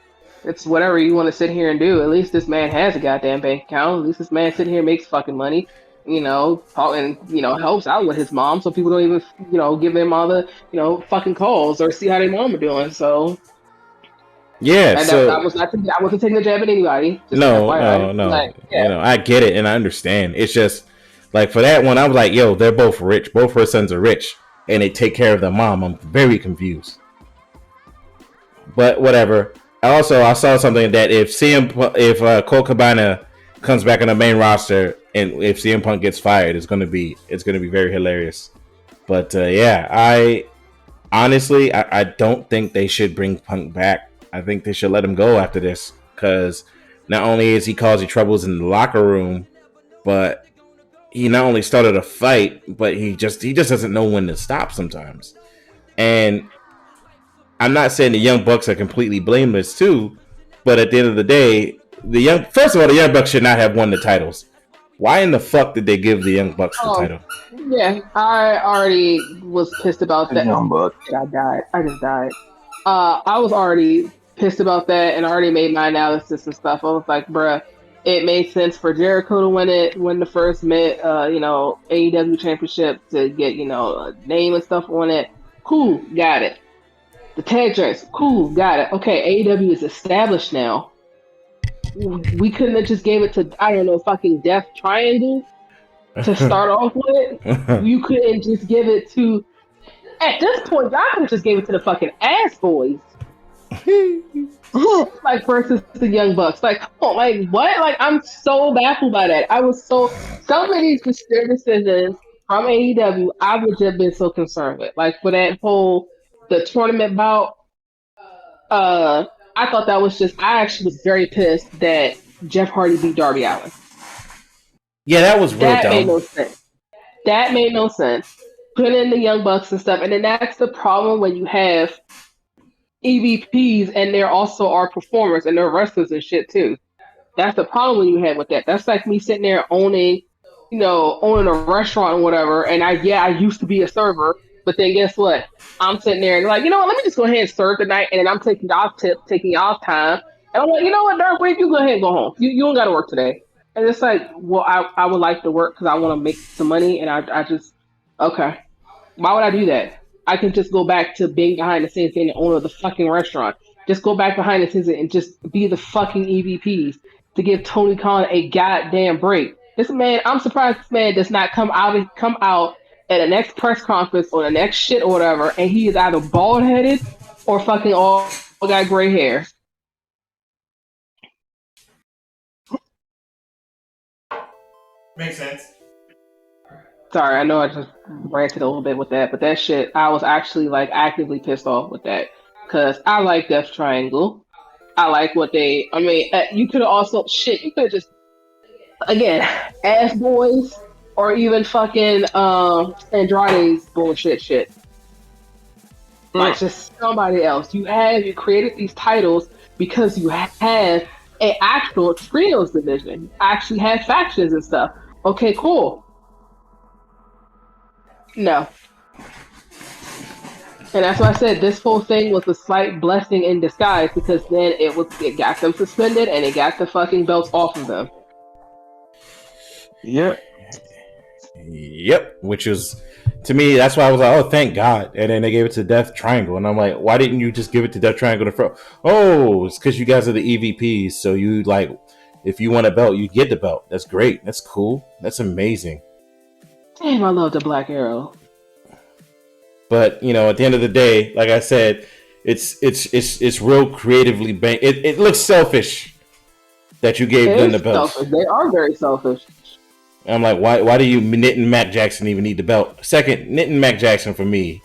It's whatever you want to sit here and do. At least this man has a goddamn bank account. At least this man sitting here makes fucking money. And helps out with his mom, so people don't even, give them all the, fucking calls or see how their mom are doing. So, yeah. I wasn't taking a jab at anybody. No. Like, yeah. I get it and I understand. It's just like for that one, I was like, yo, they're both rich. Both her sons are rich, and they take care of their mom. I'm very confused. But whatever. I saw something that if Colt Cabana comes back on the main roster, and if CM Punk gets fired, it's gonna be very hilarious. But I honestly don't think they should bring Punk back. I think they should let him go after this, because not only is he causing troubles in the locker room, but he not only started a fight, but he just doesn't know when to stop sometimes. And I'm not saying the Young Bucks are completely blameless too, but at the end of the day, the Young Bucks should not have won the titles. Why in the fuck did they give the Young Bucks the title? Yeah, I already was pissed about that. Young Bucks. I just died. I was already pissed about that and already made my analysis and stuff. I was like, bruh, it made sense for Jericho to win the first AEW championship to get, a name and stuff on it. Cool, got it. The tag dress, cool, got it. Okay, AEW is established now. We couldn't have just gave it to, I don't know, fucking Death Triangle? to start off with. You couldn't just give it to. At this point, y'all could have just gave it to the fucking ass boys. Like versus the Young Bucks. Like, come on, like what? Like, I'm so baffled by that. I was so some of these decisions from AEW, I would have been so concerned with. Like for that whole the tournament bout. I thought that was just. I actually was very pissed that Jeff Hardy beat Darby Allin. Yeah, that was real dumb. Made no sense. That made no sense. Put in the Young Bucks and stuff, and then that's the problem when you have EVPs and there also are performers and they're wrestlers and shit too. That's the problem you had with that. That's like me sitting there owning a restaurant or whatever, and I used to be a server, but then guess what? I'm sitting there and like, you know what, let me just go ahead and serve tonight, and then I'm taking y'all's time. And I'm like, you know what, Dark Wave, you go ahead and go home. You don't gotta work today. And it's like, well, I would like to work because I want to make some money, and I just okay. Why would I do that? I can just go back to being behind the scenes being the owner of the fucking restaurant. Just go back behind the scenes and just be the fucking EVPs to give Tony Khan a goddamn break. This man, I'm surprised this man does not come out at the next press conference or the next shit or whatever, and he is either bald headed or fucking all got gray hair. Makes sense. Sorry, I know I just ranted a little bit with that, but that shit, I was actually like actively pissed off with that because I like Death Triangle. I like what they. I mean, you could have also you could have just again ass boys or even fucking Andrade's bullshit shit. Like just somebody else. You created these titles because you have an actual trios division. You actually have factions and stuff. Okay, cool. No. And that's why I said this whole thing was a slight blessing in disguise because then it got them suspended and it got the fucking belts off of them. Yep. Which is, to me, that's why I was like, oh, thank God. And then they gave it to Death Triangle. And I'm like, why didn't you just give it to Death Triangle in the front? Oh, it's because you guys are the EVPs. So you like, if you want a belt, you get the belt. That's great. That's cool. That's amazing. Damn, I love the Black Arrow. But at the end of the day, like I said, it's real creatively it looks selfish that you gave them the belt. They are very selfish. I'm like, why do you Nick and Matt Jackson even need the belt? Second, Nick and Matt Jackson for me,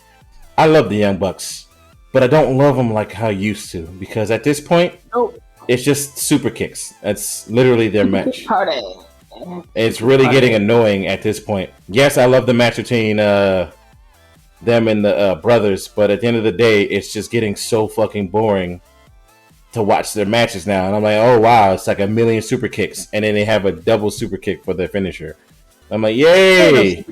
I love the Young Bucks, but I don't love them like how I used to because at this point, it's just super kicks. That's literally their match. Party. It's really getting annoying at this point. Yes, I love the match between them and the brothers, but at the end of the day, it's just getting so fucking boring to watch their matches now. And I'm like, oh wow, it's like a million super kicks, and then they have a double super kick for their finisher. I'm like, yay!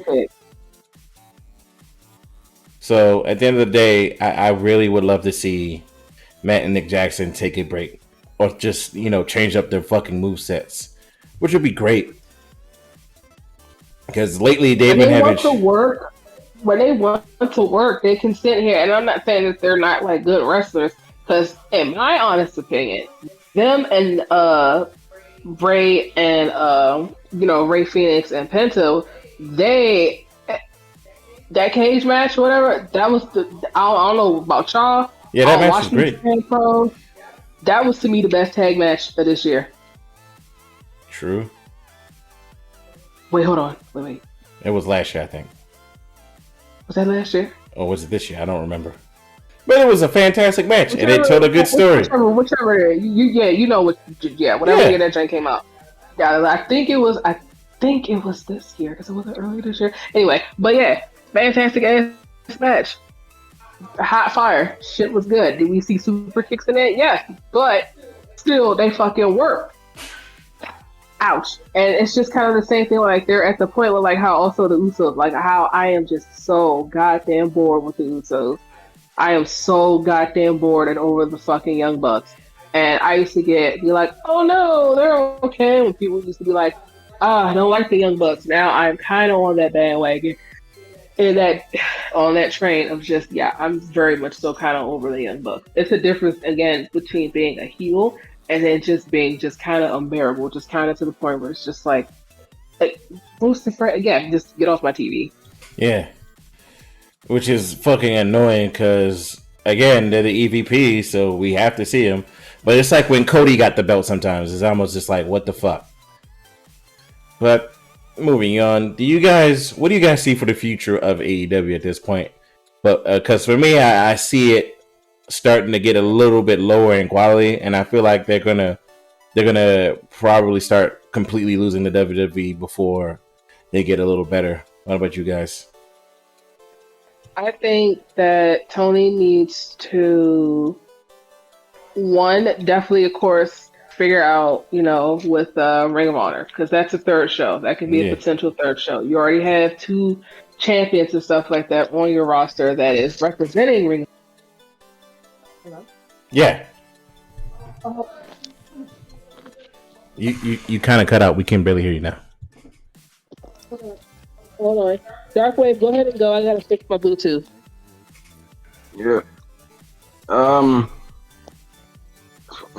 So at the end of the day, I really would love to see Matt and Nick Jackson take a break, or just change up their fucking movesets. Which would be great. Because lately they've been having when they want to work, they can sit here, and I'm not saying that they're not like good wrestlers, because in my honest opinion, them and Ray and Ray Phoenix and Pento, that cage match, whatever, that was I don't know about y'all. Yeah, that match was great. That was to me the best tag match of this year. True. Wait, hold on. Wait. It was last year, I think. Was that last year? Or was it this year? I don't remember. But it was a fantastic match, and it told a good story. Whichever whatever year that joint came out. Yeah, I think it was this year because it wasn't earlier this year. Anyway, but yeah, fantastic ass match. Hot fire. Shit was good. Did we see super kicks in it? Yeah, but still, they fucking work. Ouch. And it's just kind of the same thing, like they're at the point where like how also the Usos, like how I am just so goddamn bored with the Usos. I am so goddamn bored and over the fucking Young Bucks. And I used to be like, oh no, they're okay. When people used to be like, I don't like the Young Bucks. Now I'm kind of on that bandwagon. And on that train of just, I'm very much so kind of over the Young Bucks. It's a difference, again, between being a heel and then just being just kind of unbearable, just kind of to the point where it's just like, Like, Bruce and Fred, again, just get off my TV. Yeah. Which is fucking annoying because, again, they're the EVP, so we have to see them. But it's like when Cody got the belt sometimes. It's almost just like, what the fuck? But moving on, what do you guys see for the future of AEW at this point? But because for me, I see it starting to get a little bit lower in quality, and I feel like they're gonna probably start completely losing the WWE before they get a little better. What about you guys? I think that Tony needs to, one, definitely, of course, figure out, with Ring of Honor, because that's a third show. That could be a potential third show. You already have 2 champions and stuff like that on your roster that is representing Ring of Honor. Yeah. You kind of cut out. We can barely hear you now. Hold on. Darkwave, go ahead and go. I gotta fix my Bluetooth. Yeah. As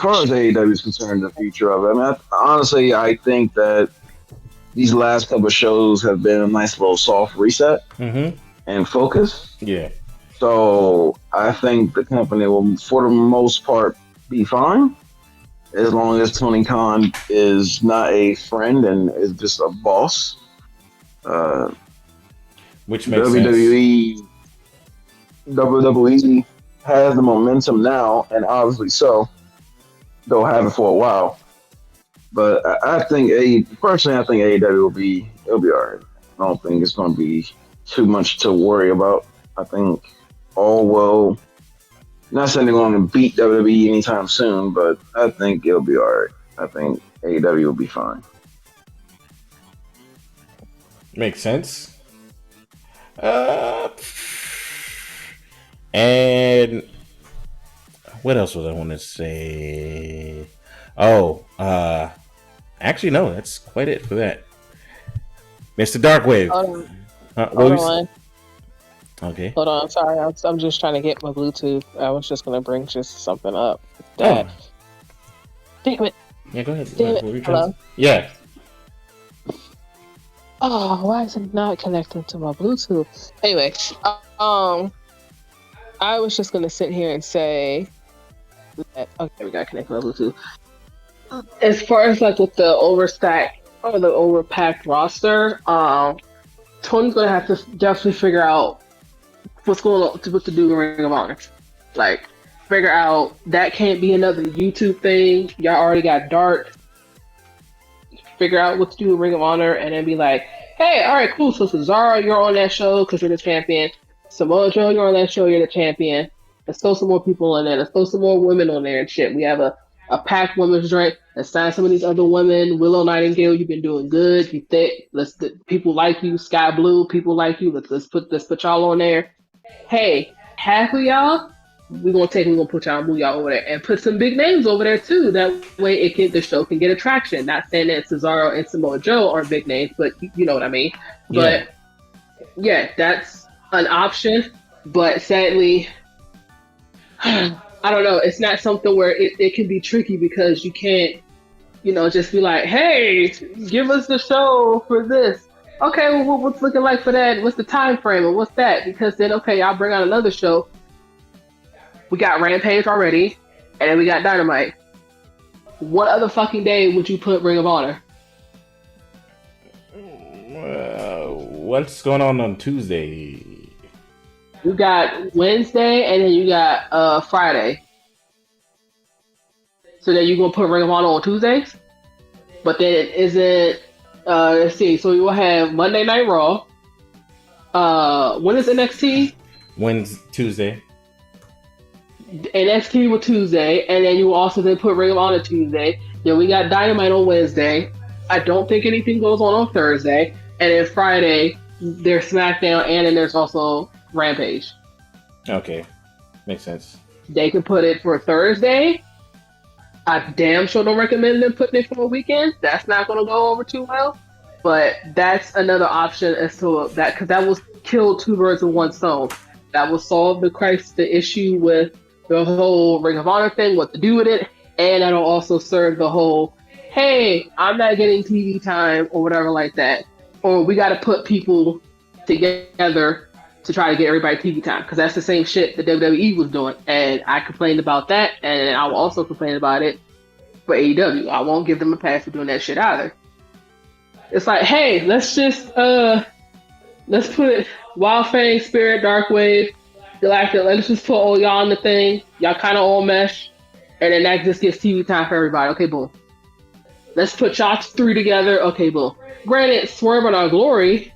far as AEW is concerned, the future of it, honestly, I think that these last couple of shows have been a nice little soft reset and focus. Yeah. So I think the company will, for the most part, be fine as long as Tony Khan is not a friend and is just a boss. Which makes WWE, sense. WWE has the momentum now, and obviously so. They'll have it for a while. But I think AEW it'll be alright. I don't think it's going to be too much to worry about. I think all will. Not saying they're going to beat WWE anytime soon, but I think it'll be alright. I think AEW will be fine. Makes sense. And what else was I want to say? Oh, actually, no, that's quite it for that. Mr. Darkwave. Hold on. Okay. Hold on. Sorry, I'm just trying to get my Bluetooth. I was just going to bring just something up. Oh. Damn it. Yeah, go ahead. Damn it. Hello? Yeah. Oh, why is it not connecting to my Bluetooth? Anyway, I was just going to sit here and say that, okay, we got to connect my Bluetooth. As far as like with the overstacked or the overpacked roster, Tony's going to have to definitely figure out what to do in Ring of Honor. Like, figure out that can't be another YouTube thing. Y'all already got Dark. Figure out what to do in Ring of Honor, and then be like, hey, all right, cool. So Cesaro, you're on that show because you're the champion. Samoa Joe, you're on that show, you're the champion. Let's throw some more people on there. Let's throw some more women on there and shit. We have a packed women's joint. Let's sign some of these other women. Willow Nightingale, you've been doing good. You thick. People like you. Sky Blue, people like you. Let's put y'all on there. Hey, half of y'all, we're gonna put y'all and move y'all over there and put some big names over there too. That way the show can get attraction. Not saying that Cesaro and Samoa Joe aren't big names, but you know what I mean. But yeah, that's an option. But sadly, I don't know. It's not something where it can be tricky because you can't, just be like, hey, give us the show for this. Okay, well, what's looking like for that? What's the time frame and what's that? Because then, okay, I'll bring out another show. We got Rampage already, and then we got Dynamite. What other fucking day would you put Ring of Honor? What's going on Tuesday? You got Wednesday, and then you got Friday. So then you're going to put Ring of Honor on Tuesdays? But then it isn't... let's see. So you will have Monday Night Raw. When is NXT? Tuesday. NXT with Tuesday, and then you will also then put Ring of Honor Tuesday. Then we got Dynamite on Wednesday. I don't think anything goes on Thursday. And then Friday, there's SmackDown, and then there's also Rampage. Okay. Makes sense. They can put it for Thursday. I damn sure don't recommend them putting it for a weekend. That's not going to go over too well. But that's another option as to that, because that will kill two birds with one stone. That will solve the issue with the whole Ring of Honor thing, what to do with it, and that'll also serve the whole, hey, I'm not getting TV time or whatever like that, or we got to put people together to try to get everybody TV time, because that's the same shit that WWE was doing, and I complained about that, and I will also complain about it for AEW. I won't give them a pass for doing that shit either. It's like, hey, let's put Wild Fang, Spirit, Darkwave, Galactic. Let's just put all y'all in the thing. Y'all kind of all mesh, and then that just gets TV time for everybody. Okay, boom. Let's put y'all three together. Okay, boom. Granted, Swerve and Our Glory.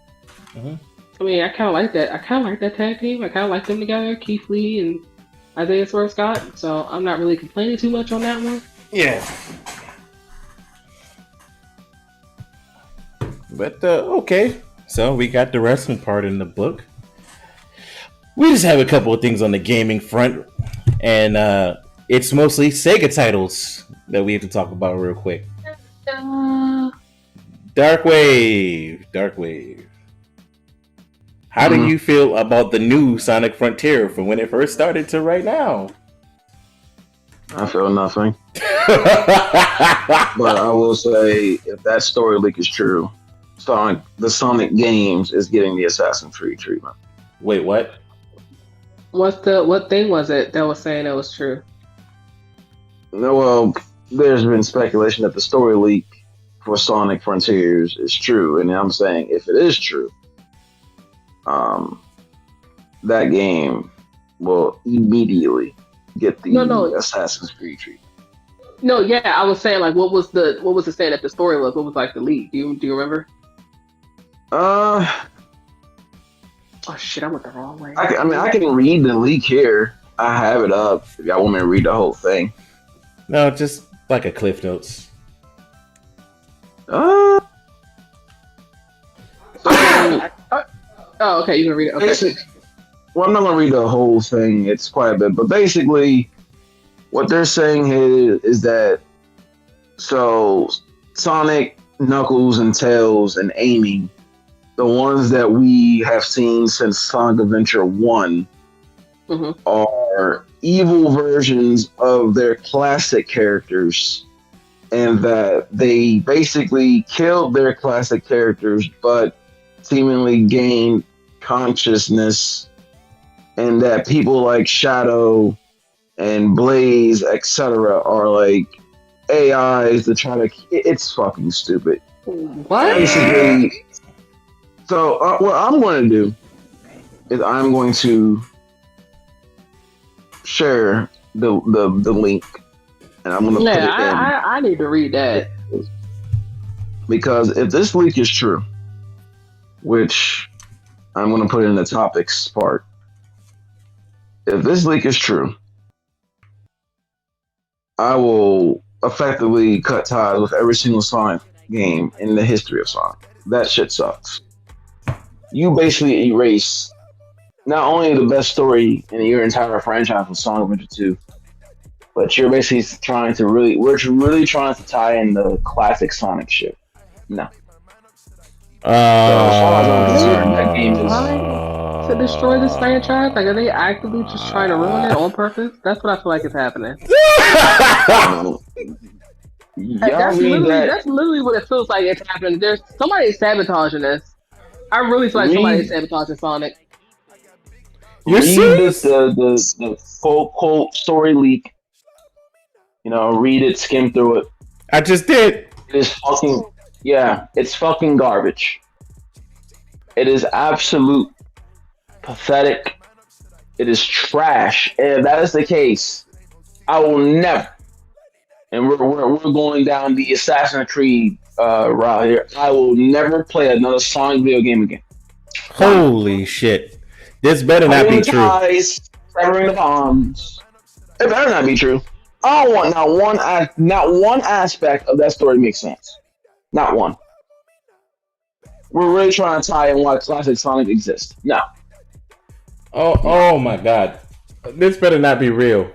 Mm-hmm. I mean, I kind of like that. I kind of like that tag team. I kind of like them together, Keith Lee and Isaiah Swerve Scott. So I'm not really complaining too much on that one. Yeah. But okay. So we got the wrestling part in the book. We just have a couple of things on the gaming front, and it's mostly Sega titles that we have to talk about real quick. Darkwave. How do you feel about the new Sonic Frontier from when it first started to right now? I feel nothing. But I will say, if that story leak is true, the Sonic games is getting the Assassin's Creed treatment. Wait, what? What thing was it that was saying that was true? No, well, there's been speculation that the story leak for Sonic Frontiers is true, and I'm saying if it is true, that game will immediately get the Assassin's Creed treatment. No, yeah, I was saying, like, what was the saying that the story was? What was like the leak? Do you remember? Oh shit! I went the wrong way. I can read the leak here. I have it up. If y'all want me to read the whole thing. No, just like a Cliff Notes. Oh, okay. You can read it. Okay. Well, I'm not gonna read the whole thing. It's quite a bit, but basically, what they're saying is that Sonic, Knuckles, and Tails and Amy, the ones that we have seen since Sonic Adventure 1, are evil versions of their classic characters, and that they basically killed their classic characters but seemingly gained consciousness, and that people like Shadow and Blaze, etc., are like AIs to try to... It's fucking stupid. What? Basically... So what I'm going to do is I'm going to share the link, and I'm going to put it in. I need to read that, because if this leak is true, which I'm going to put in the topics part, if this leak is true, I will effectively cut ties with every single Sonic game in the history of Sonic. That shit sucks. You basically erase not only the best story in your entire franchise with Sonic Adventure 2, but you're basically we're really trying to tie in the classic Sonic shit. No. So as far as I'm concerned, that game is to destroy this franchise. Like, are they actively just trying to ruin it on purpose? That's what I feel like is happening. That's literally what it feels like it's happening. There's somebody sabotaging this. I really feel like somebody's sabotaging Sonic. You're serious? The quote story leak. Read it, skim through it. I just did. It's fucking garbage. It is absolute pathetic. It is trash. And if that is the case, I will never. And we're going down the Assassin's Creed route here. I will never play another Sonic video game again. Holy shit! This better not be true. Severing the bombs. It better not be true. I don't want not one aspect of that story makes sense. Not one. We're really trying to tie in why classic Sonic exists. No. Oh my god! This better not be real.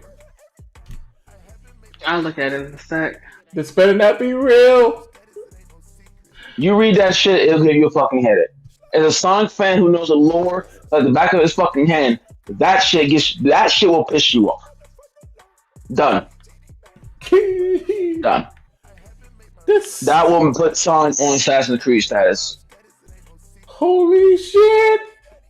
I'll look at it in a sec. This better not be real. You read that shit, it'll give you a fucking headache. As a Sonic fan who knows the lore like the back of his fucking hand, that shit will piss you off. Done. Done. That will put Sonic on Assassin's Creed status. Holy shit!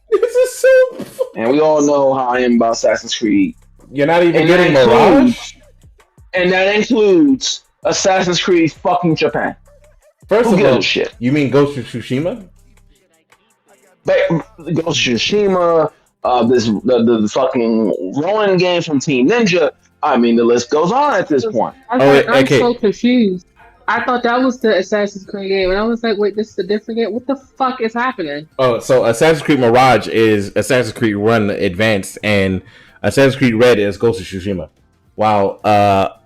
This is so. And we all know how I am about Assassin's Creed. You're not even getting Mirage? And that includes Assassin's Creed fucking Japan. First Who of gives all, a shit? You mean Ghost of Tsushima? But Ghost of Tsushima, the fucking Ronin game from Team Ninja. I mean, the list goes on at this point. I'm so confused. I thought that was the Assassin's Creed game, and I was like, wait, this is a different game? What the fuck is happening? Oh, so Assassin's Creed Mirage is Assassin's Creed 1 Advanced, and Assassin's Creed Red is Ghost of Tsushima. While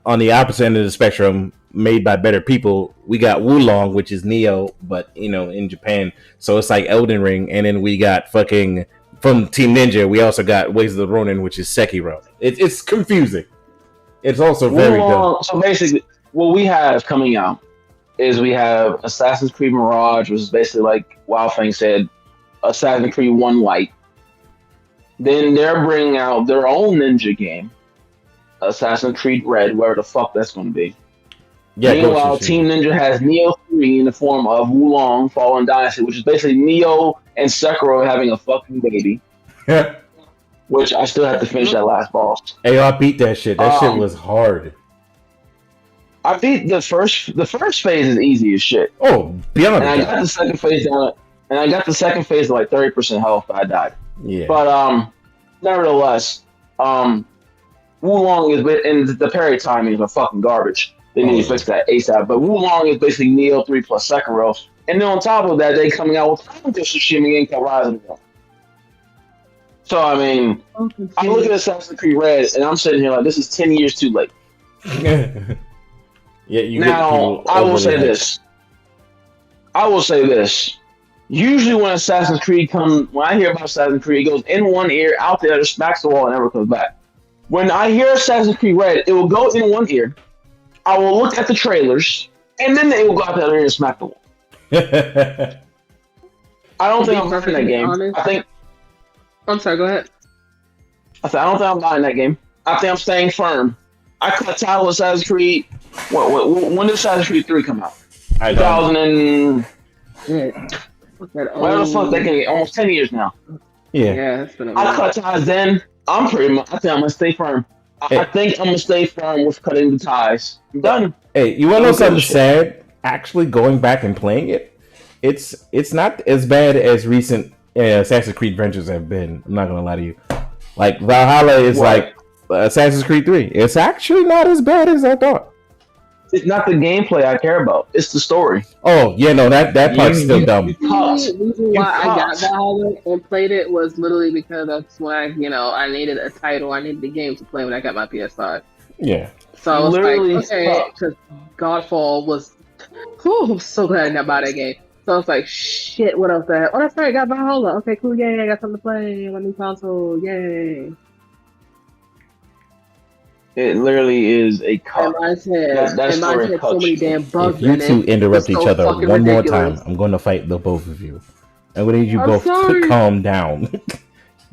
on the opposite end of the spectrum, made by better people, we got Wulong, which is Neo, but in Japan, so it's like Elden Ring, and then we got fucking from Team Ninja. We also got Ways of the Ronin, which is Sekiro. It's confusing. It's also very dumb. So basically, what we have coming out is we have Assassin's Creed Mirage, which is basically like Wildfang said, Assassin's Creed 1 Lite. Then they're bringing out their own ninja game, Assassin's Creed Red, wherever the fuck that's going to be. Yeah, meanwhile, Team Ninja has Neo 3 in the form of Wulong Fallen Dynasty, which is basically Neo and Sekiro having a fucking baby. Which I still have to finish that last boss. Hey, I beat that shit. That shit was hard. I beat the first phase is easy as shit. Oh, beyond and I got the second phase down, and I got the second phase at like 30% health, but I died. Yeah. But nevertheless, Wulong is, and the parry timing is a fucking garbage. They need to fix that ASAP. But Wulong is basically Neo 3 plus Sekiro, and then on top of that, they coming out with Tsushima game called Rise of the. So I mean, I look at Assassin's Creed Red, and I'm sitting here like, this is 10 years too late. Yeah, you now, I will say this. Usually when Assassin's Creed when I hear about Assassin's Creed, it goes in one ear, out the other, smacks the wall, and never comes back. When I hear Assassin's Creed Red, it will go in one ear, I will look at the trailers, and then it will go out the other ear and smack the wall. I don't think I'm buying that game. I'm sorry, go ahead. I don't think I'm buying that game. I think I'm staying firm. I cut title Assassin's Creed. When did Assassin's Creed 3 come out? 2000 and... Whatever the fuck that game, almost 10 years now. Yeah, it's been a while. I cut ties then. I think I'm going to stay firm. I think I'm going to stay firm with cutting the ties. I'm done. Hey, you want to know something sad? Actually, going back and playing it, it's not as bad as recent Assassin's Creed Ventures have been. I'm not going to lie to you. Like, Valhalla is like Assassin's Creed 3. It's actually not as bad as I thought. It's not the gameplay I care about. It's the story. Oh, yeah, no, that part's still dumb. The reason why I got Valhalla and played it was literally because that's why, I needed a title. I needed the game to play when I got my PS5. Yeah. So I was literally like, okay, because Godfall was... I'm so glad I didn't buy that game. So I was like, shit, what else I have? Oh, that's right, I got Valhalla. Okay, cool, yay, I got something to play. My new console, yay. It literally is a cut. That story had so many damn bugs in it. If you two interrupt each other one more time, I'm going to fight the both of you. I'm going to need you both to calm down.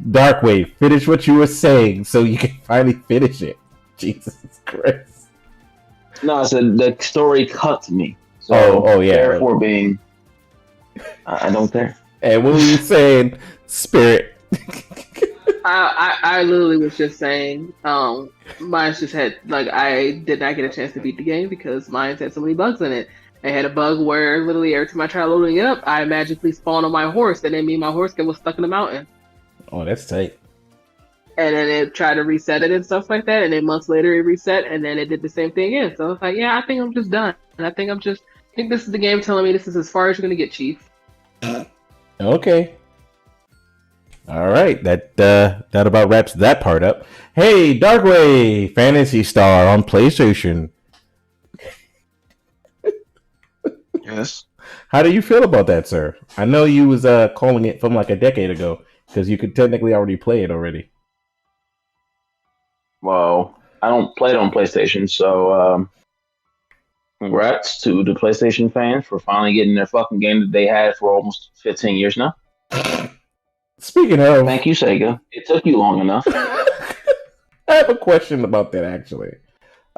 Darkwave, finish what you were saying so you can finally finish it. Jesus Christ. No, I said the story cut me. So yeah. Therefore, being, I don't care. And what were you saying, Spirit? I literally was just saying, mine just had, I did not get a chance to beat the game because mine had so many bugs in it. I had a bug where literally every time I tried loading it up, I magically spawned on my horse, and then me and my horse was stuck in the mountain. Oh, that's tight. And then it tried to reset it and stuff like that, and then months later it reset, and then it did the same thing again. So I was like, yeah, I think I'm just done. And I think this is the game telling me this is as far as you're going to get, Chief. Okay. All right, that about wraps that part up. Hey, Darkwave, Phantasy Star on PlayStation. Yes. How do you feel about that, sir? I know you was calling it from like a decade ago because you could technically already play it already. Well, I don't play it on PlayStation, so congrats to the PlayStation fans for finally getting their fucking game that they had for almost 15 years now. Speaking of... Thank you, Sega. It took you long enough. I have a question about that, actually.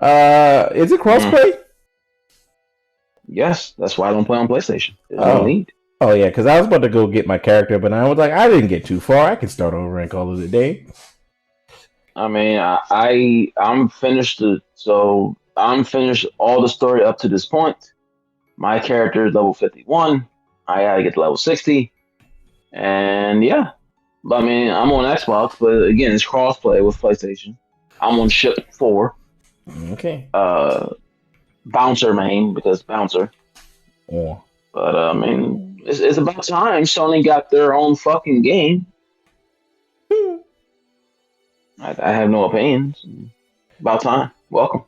Is it crossplay? Yes, that's why I don't play on PlayStation. There's no Oh. need. Oh yeah, because I was about to go get my character, but I was like, I didn't get too far. I can start over and call it a day. I mean, I'm finished. I'm finished all the story up to this point. My character is level 51. I gotta get to level 60, and yeah. But I mean, I'm on Xbox, but again, it's crossplay with PlayStation. I'm on ship 4. Okay. Bouncer main because bouncer. Yeah. But I mean, it's about time Sony got their own fucking game. I have no opinions. About time. Welcome.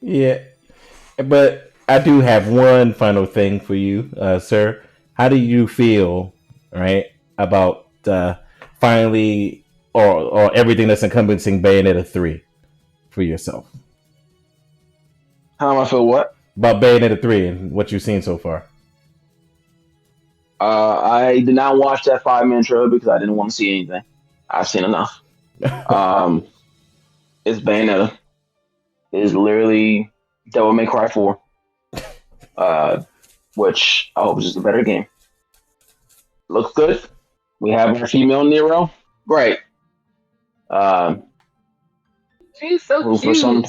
Yeah. But I do have one final thing for you, sir. How do you feel, right, about finally or everything that's encompassing Bayonetta 3 for yourself? How do I feel what? About Bayonetta 3 and what you've seen so far. I did not watch that 5-minute trailer because I didn't want to see anything. I've seen enough. It's Bayonetta. It's literally Devil May Cry 4. Which I hope is just a better game. Looks good. We have our female Nero. Great. She's so cute.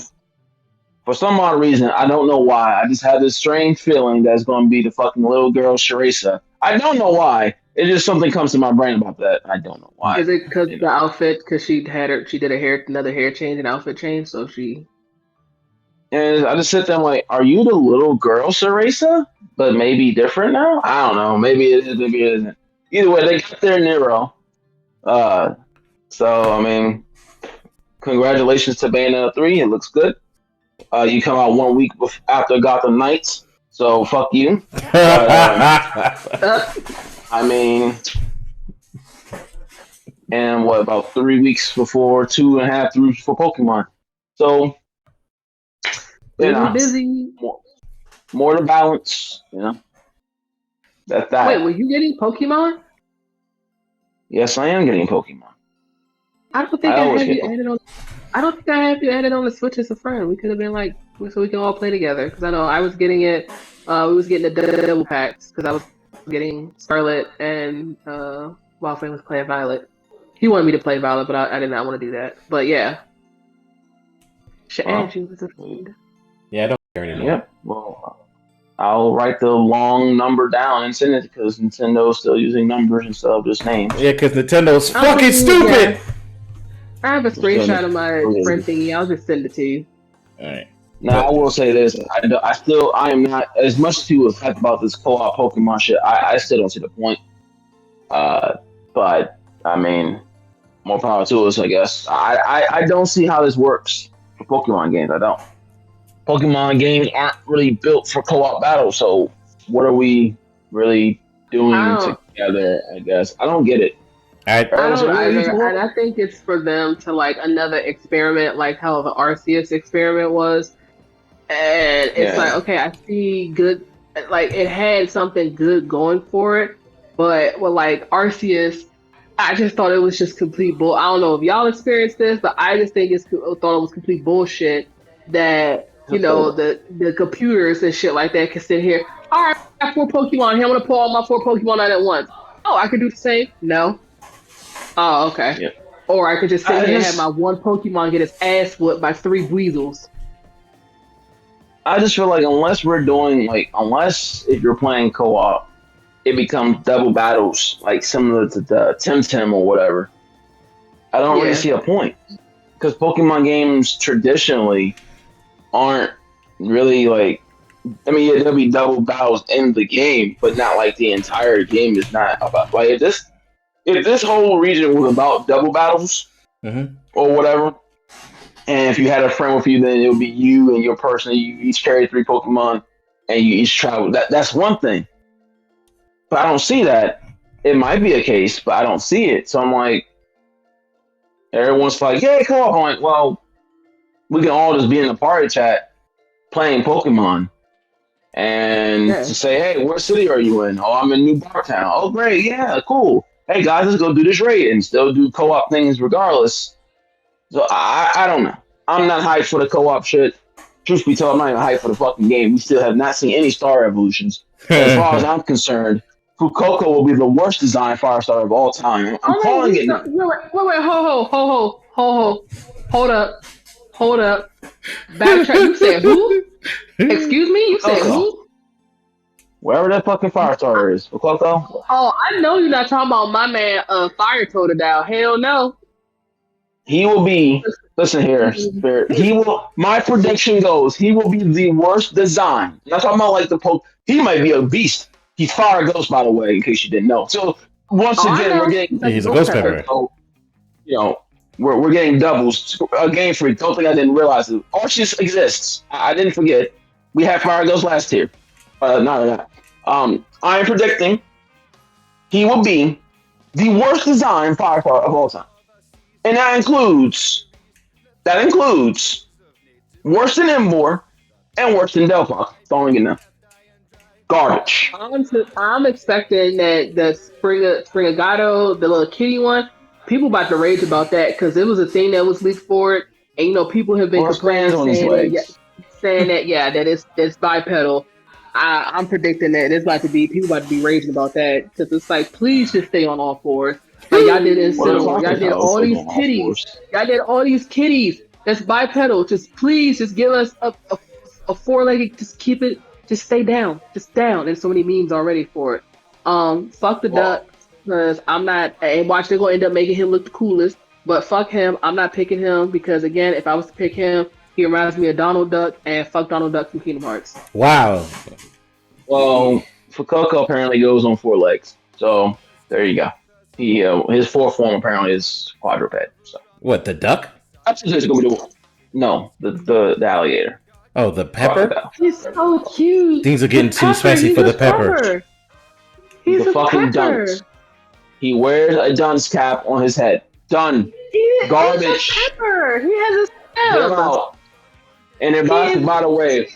For some odd reason, I don't know why. I just have this strange feeling that's going to be the fucking little girl Sharisa. I don't know why. It just something comes to my brain about that. I don't know why. Is it because the outfit? Because she did another hair change, an outfit change, so she. And I just sit there and like, are you the little girl Sharisa? But maybe different now? I don't know. Maybe it is, maybe it isn't. Either way, they got their Nero. So, I mean, congratulations to Bayonetta 3. It looks good. You come out 1 week after Gotham Knights, so fuck you. But, I mean, and what, about 3 weeks before, 2.5 through for Pokemon. So, you know, busy. More to balance, you know. That's that. Wait, were you getting Pokemon? Yes, I am getting Pokemon. I don't think I have you added on. I don't think I have you added on the Switch as a friend. We could have been like, so we can all play together. Because I know I was getting it. We was getting the double packs because I was getting Scarlet and while Flame was playing Violet. He wanted me to play Violet, but I did not want to do that. But yeah, should add you as a friend. Yeah, I don't care anymore. Yeah, well, I'll write the long number down and send it because Nintendo's still using numbers instead of just names. Yeah, because Nintendo's fucking stupid. Yeah. I have a screenshot of my friend thingy. I'll just send it to you. All right. Now I will say this: I am not as much as people hyped about this co-op Pokemon shit. I still don't see the point. But I mean, more power to us, I guess. I don't see how this works for Pokemon games. I don't. Pokemon games aren't really built for co-op battles, so what are we really doing together? I guess I don't get it. I don't either, and I think it's for them to like another experiment, like how the Arceus experiment was, and it's like, okay, I see good, like it had something good going for it, but with like Arceus, I just thought it was just complete bull. I don't know if y'all experienced this, but I just think thought it was complete bullshit that the computers and shit like that can sit here. All right, I have 4 Pokemon here. I'm gonna pull all my 4 Pokemon out at once. Oh, I could do the same. No. Oh, okay. Yeah. Or I could just sit here and have my 1 Pokemon get his ass whooped by 3 Weasels. I just feel like unless if you're playing co-op, it becomes double battles, like similar to the Temtem or whatever. I don't really see a point. Because Pokemon games traditionally aren't really like, I mean, there'll be double battles in the game, but not like the entire game is not about, like, if this whole region was about double battles or whatever, and if you had a friend with you, then it would be you and your person. You each carry 3 Pokemon, and you each travel. That's one thing. But I don't see that. It might be a case, but I don't see it. So I'm like, everyone's like, "Hey, come on!" I'm like, well, we can all just be in the party chat playing Pokemon, and to say, "Hey, what city are you in?" "Oh, I'm in New Bartown." "Oh, great, yeah, cool. Hey guys, let's go do this raid," and still do co-op things regardless. So I don't know. I'm not hyped for the co-op shit. truth be told, I'm not even hyped for the fucking game. We still have not seen any star evolutions. As far as I'm concerned, Fukuoka will be the worst design Firestar of all time. I'm calling it now. Wait, hold up. Backtrack. You said who? Excuse me? You said who? Wherever that fucking Firestar is. Fukuoka? Oh, I know you're not talking about my man Fire Total Down. Hell no. He will be, listen here, Spirit. My prediction goes, he will be the worst design. I'm not talking about like he might be a beast. He's Fire Ghost, by the way, in case you didn't know. So, once again, we're getting. He's a Ghost Pepper. So, we're getting doubles. A Game Freak. Don't think I didn't realize it. Arceus exists. I didn't forget. We had Fire Ghost last year. I am predicting he will be the worst design Firestar of all time. And that includes worse than Embor and worse than Delphox. Throwing it now. Garbage. I'm expecting that the Springagato, the little kitty one, people about to rage about that because it was a thing that was leaked for it, and people have been complaining saying that it's bipedal. I'm predicting that it's about to be people about to be raging about that because it's like, please just stay on all fours. Like y'all did Incineroar. Y'all did all these kitties. Y'all did all these kitties. That's bipedal. Just please, just give us a four-legged. Just keep it. Just stay down. Just down. There's so many memes already for it. Fuck the duck because I'm not. And watch, they're gonna end up making him look the coolest. But fuck him. I'm not picking him because again, if I was to pick him, he reminds me of Donald Duck, and fuck Donald Duck from Kingdom Hearts. Wow. Well, Fukuoka apparently goes on 4 legs. So there you go. His fourth form apparently is quadruped. So what, the duck? That's just gonna be the alligator. Oh, the pepper? He's so cute. Things are getting too spicy for the pepper. He's the a fucking pepper. dunce. He wears a dunce cap on his head. Done. Garbage. He's a pepper. He has a Get him out. And then by the way,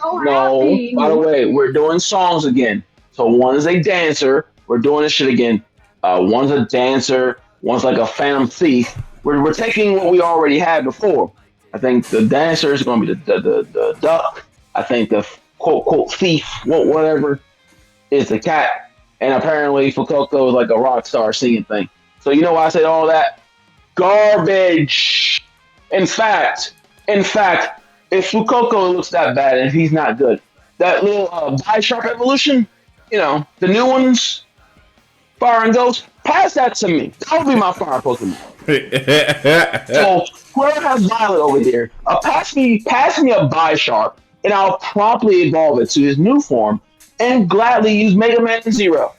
we're doing songs again. So one is a dancer. We're doing this shit again. One's a dancer. One's like a phantom thief. We're taking what we already had before. I think the dancer is going to be the duck. I think the quote thief, whatever, is the cat. And apparently Fukuoka is like a rock star singing thing. So you know why I said all that? Garbage. In fact, if Fukuoka looks that bad and if he's not good, that little Bisharp evolution, the new ones, Fire and Ghost, pass that to me. That would be my fire Pokemon. So whoever has Violet over here, pass me a Bisharp, and I'll promptly evolve it to his new form and gladly use Mega Man Zero.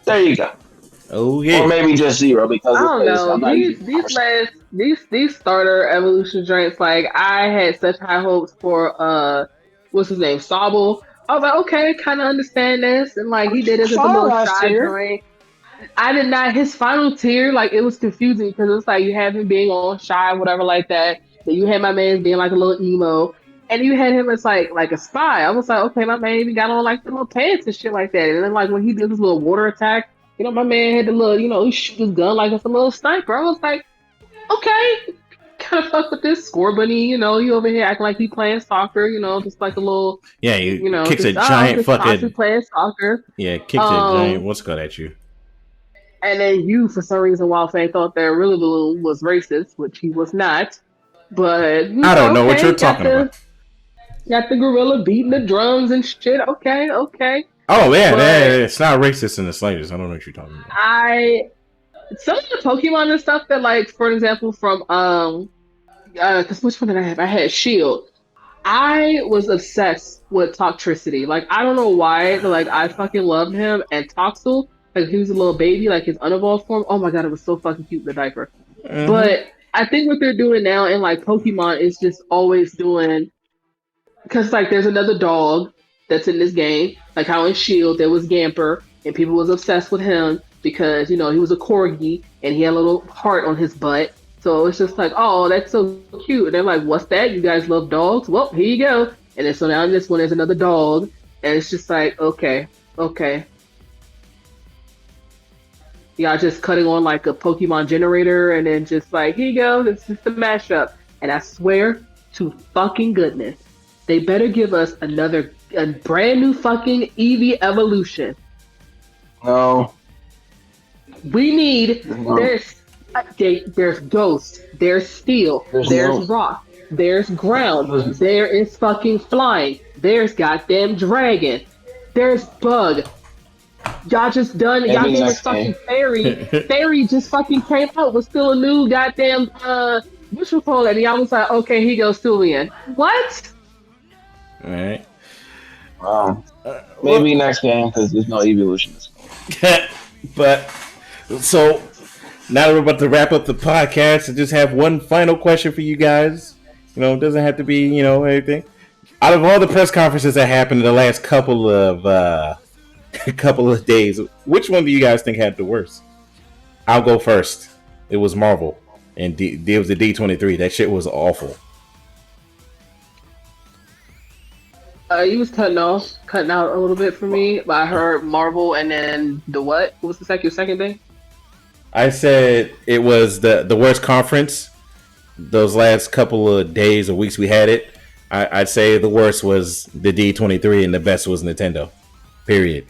There you go. Oh yeah. Or maybe just Zero because I don't know. These starter evolution drinks, like I had such high hopes for what's his name, Sobble. I was like, okay, kind of understand this, and like he did it as a little side drink. I did not. His final tier, like it was confusing because it's like you have him being all shy, whatever, like that. Then you had my man being like a little emo, and you had him as like a spy. I was like, okay, my man even got on like the little pants and shit like that. And then like when he did his little water attack, my man had the little, he shoot his gun like it's a little sniper. I was like, okay, kind of fuck with this score bunny. You over here acting like he playing soccer. Just like a little. Yeah, kicks a giant fucking. Playing soccer. Yeah, kicks a giant. What's called at you? And then you, for some reason, Wildfang thought that really was racist, which he was not. But I don't know what you're talking about. Got the gorilla beating the drums and shit. Okay. Oh yeah, it's not racist in the slightest. I don't know what you're talking about. Some of the Pokemon and stuff that, like, for example, from because which one did I have? I had Shield. I was obsessed with Toxtricity. Like, I don't know why, but like I fucking loved him. And Toxel. Like he was a little baby, like his unevolved form. Oh my god, it was so fucking cute in the diaper. Mm-hmm. But I think what they're doing now in like Pokemon is just always doing, because like there's another dog that's in this game, like how in Shield there was Gamper, and people was obsessed with him because he was a corgi and he had a little heart on his butt. So it's just like, oh, that's so cute. And they're like, what's that? You guys love dogs? Well, here you go. And then so now in this one there's another dog, and it's just like, okay. Y'all just cutting on like a Pokemon generator and then just like, here you go, this is the mashup. And I swear to fucking goodness, they better give us a brand new fucking EV Evolution. No. We need there's Ghost, there's Steel, there's Rock, there's Ground, there is fucking Flying, there's goddamn Dragon, there's Bug. Y'all just done. Y'all gave us fucking Fairy. Fairy just fucking came out with still a new goddamn what you call it? And y'all was like, okay, he goes Thulian. What? All right. Maybe next game because there's no evolutionist. But so now that we're about to wrap up the podcast, I just have one final question for you guys. You know, it doesn't have to be, you know, anything. Out of all the press conferences that happened in the last couple of days, which one do you guys think had the worst? I'll go first. It was Marvel, and it was the D23. That shit was awful. He was cutting out a little bit for me. But I heard Marvel, and then the what? What was your second thing? I said it was the worst conference. Those last couple of days or weeks we had it. I'd say the worst was the D23, and the best was Nintendo. Period.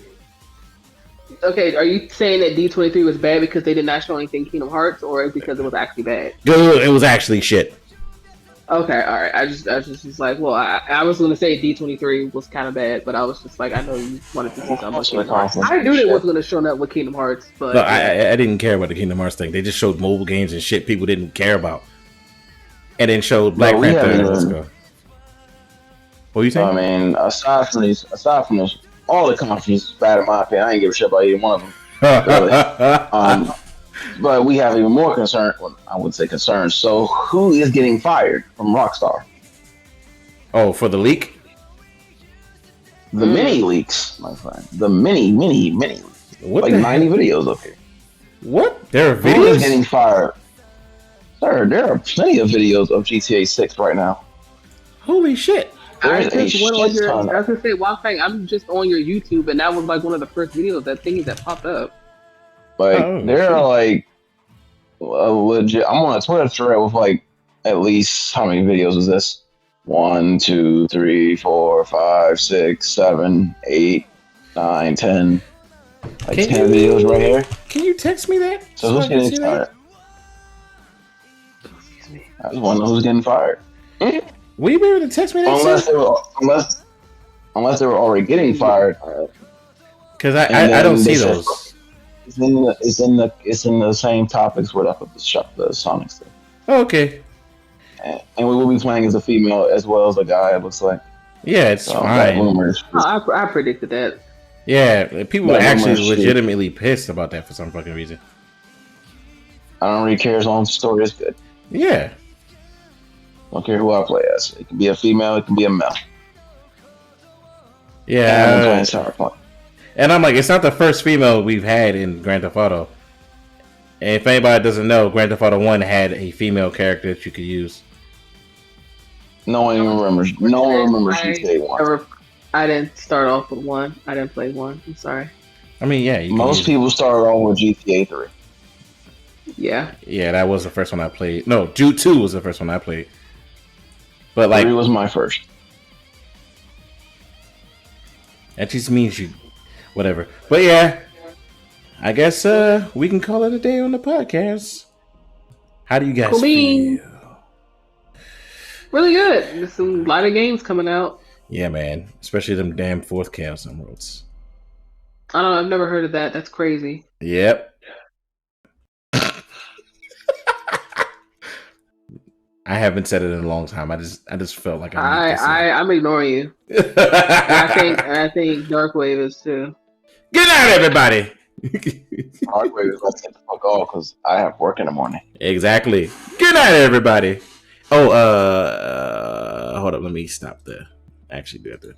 Okay, are you saying that D23 was bad because they did not show anything Kingdom Hearts, or because it was actually bad? It was actually shit. Okay, all right. I just was like, well, I was going to say D23 was kind of bad, but I was just like, I know you wanted to see something with Kingdom Hearts. I knew they wasn't going to show up with Kingdom Hearts, but no, I didn't care about the Kingdom Hearts thing. They just showed mobile games and shit people didn't care about, and then showed Black Panther. Let's go. What are you saying? I mean, aside from this, all the conferences is bad in my opinion. I ain't give a shit about either one of them. Really. But we have even more concern. Well, I wouldn't say concerns. So, who is getting fired from Rockstar? Oh, for the leak? The mini leaks, my friend. The mini leaks. What like 90 videos up here. What? There are videos? Who is getting fired? Sir, there are plenty of videos of GTA 6 right now. Holy shit. I just went on your. I was gonna say, Wolfgang, I'm just on your YouTube, and that was like one of the first videos that popped up. Like there are like legit. I'm on a Twitter thread with like at least how many videos is this? 1, 2, 3, 4, 5, 6, 7, 8, 9, 10. Like 10 videos right here. Can you text me that? So who's getting fired? I just want to know who's getting fired. Will you be able to text me that? Unless they were already getting fired. Because I don't see those. It's in the same topics with the Sonic stuff. Oh, okay. And we will be playing as a female as well as a guy. It looks like. Yeah, it's fine. Rumors. I predicted that. Yeah, people are actually legitimately pissed about that for some fucking reason. I don't really care as long as the story is good. Yeah. Don't care who I play as. It can be a female. It can be a male. Yeah. And I'm like, it's not the first female we've had in Grand Theft Auto. And if anybody doesn't know, Grand Theft Auto 1 had a female character that you could use. No one even remembers. No one remembers GTA 1. I didn't start off with 1. I didn't play 1. I'm sorry. I mean, yeah. Most people started off with GTA 3. Yeah. Yeah, that was the first one I played. No, Jude 2 was the first one I played. But like, 3 was my first. That just means you, whatever. But yeah, I guess we can call it a day on the podcast. How do you guys feel? Really good. There's a lot of games coming out. Yeah, man. Especially them damn fourth Chaos Emeralds. I don't know. I've never heard of that. That's crazy. Yep. I haven't said it in a long time. I just felt like I'm ignoring you. I think Darkwave is too. Good night, everybody. Darkwave is gonna take the fuck off because I have work in the morning. Exactly. Good night, everybody. Oh, hold up. Let me stop there. Actually, do that.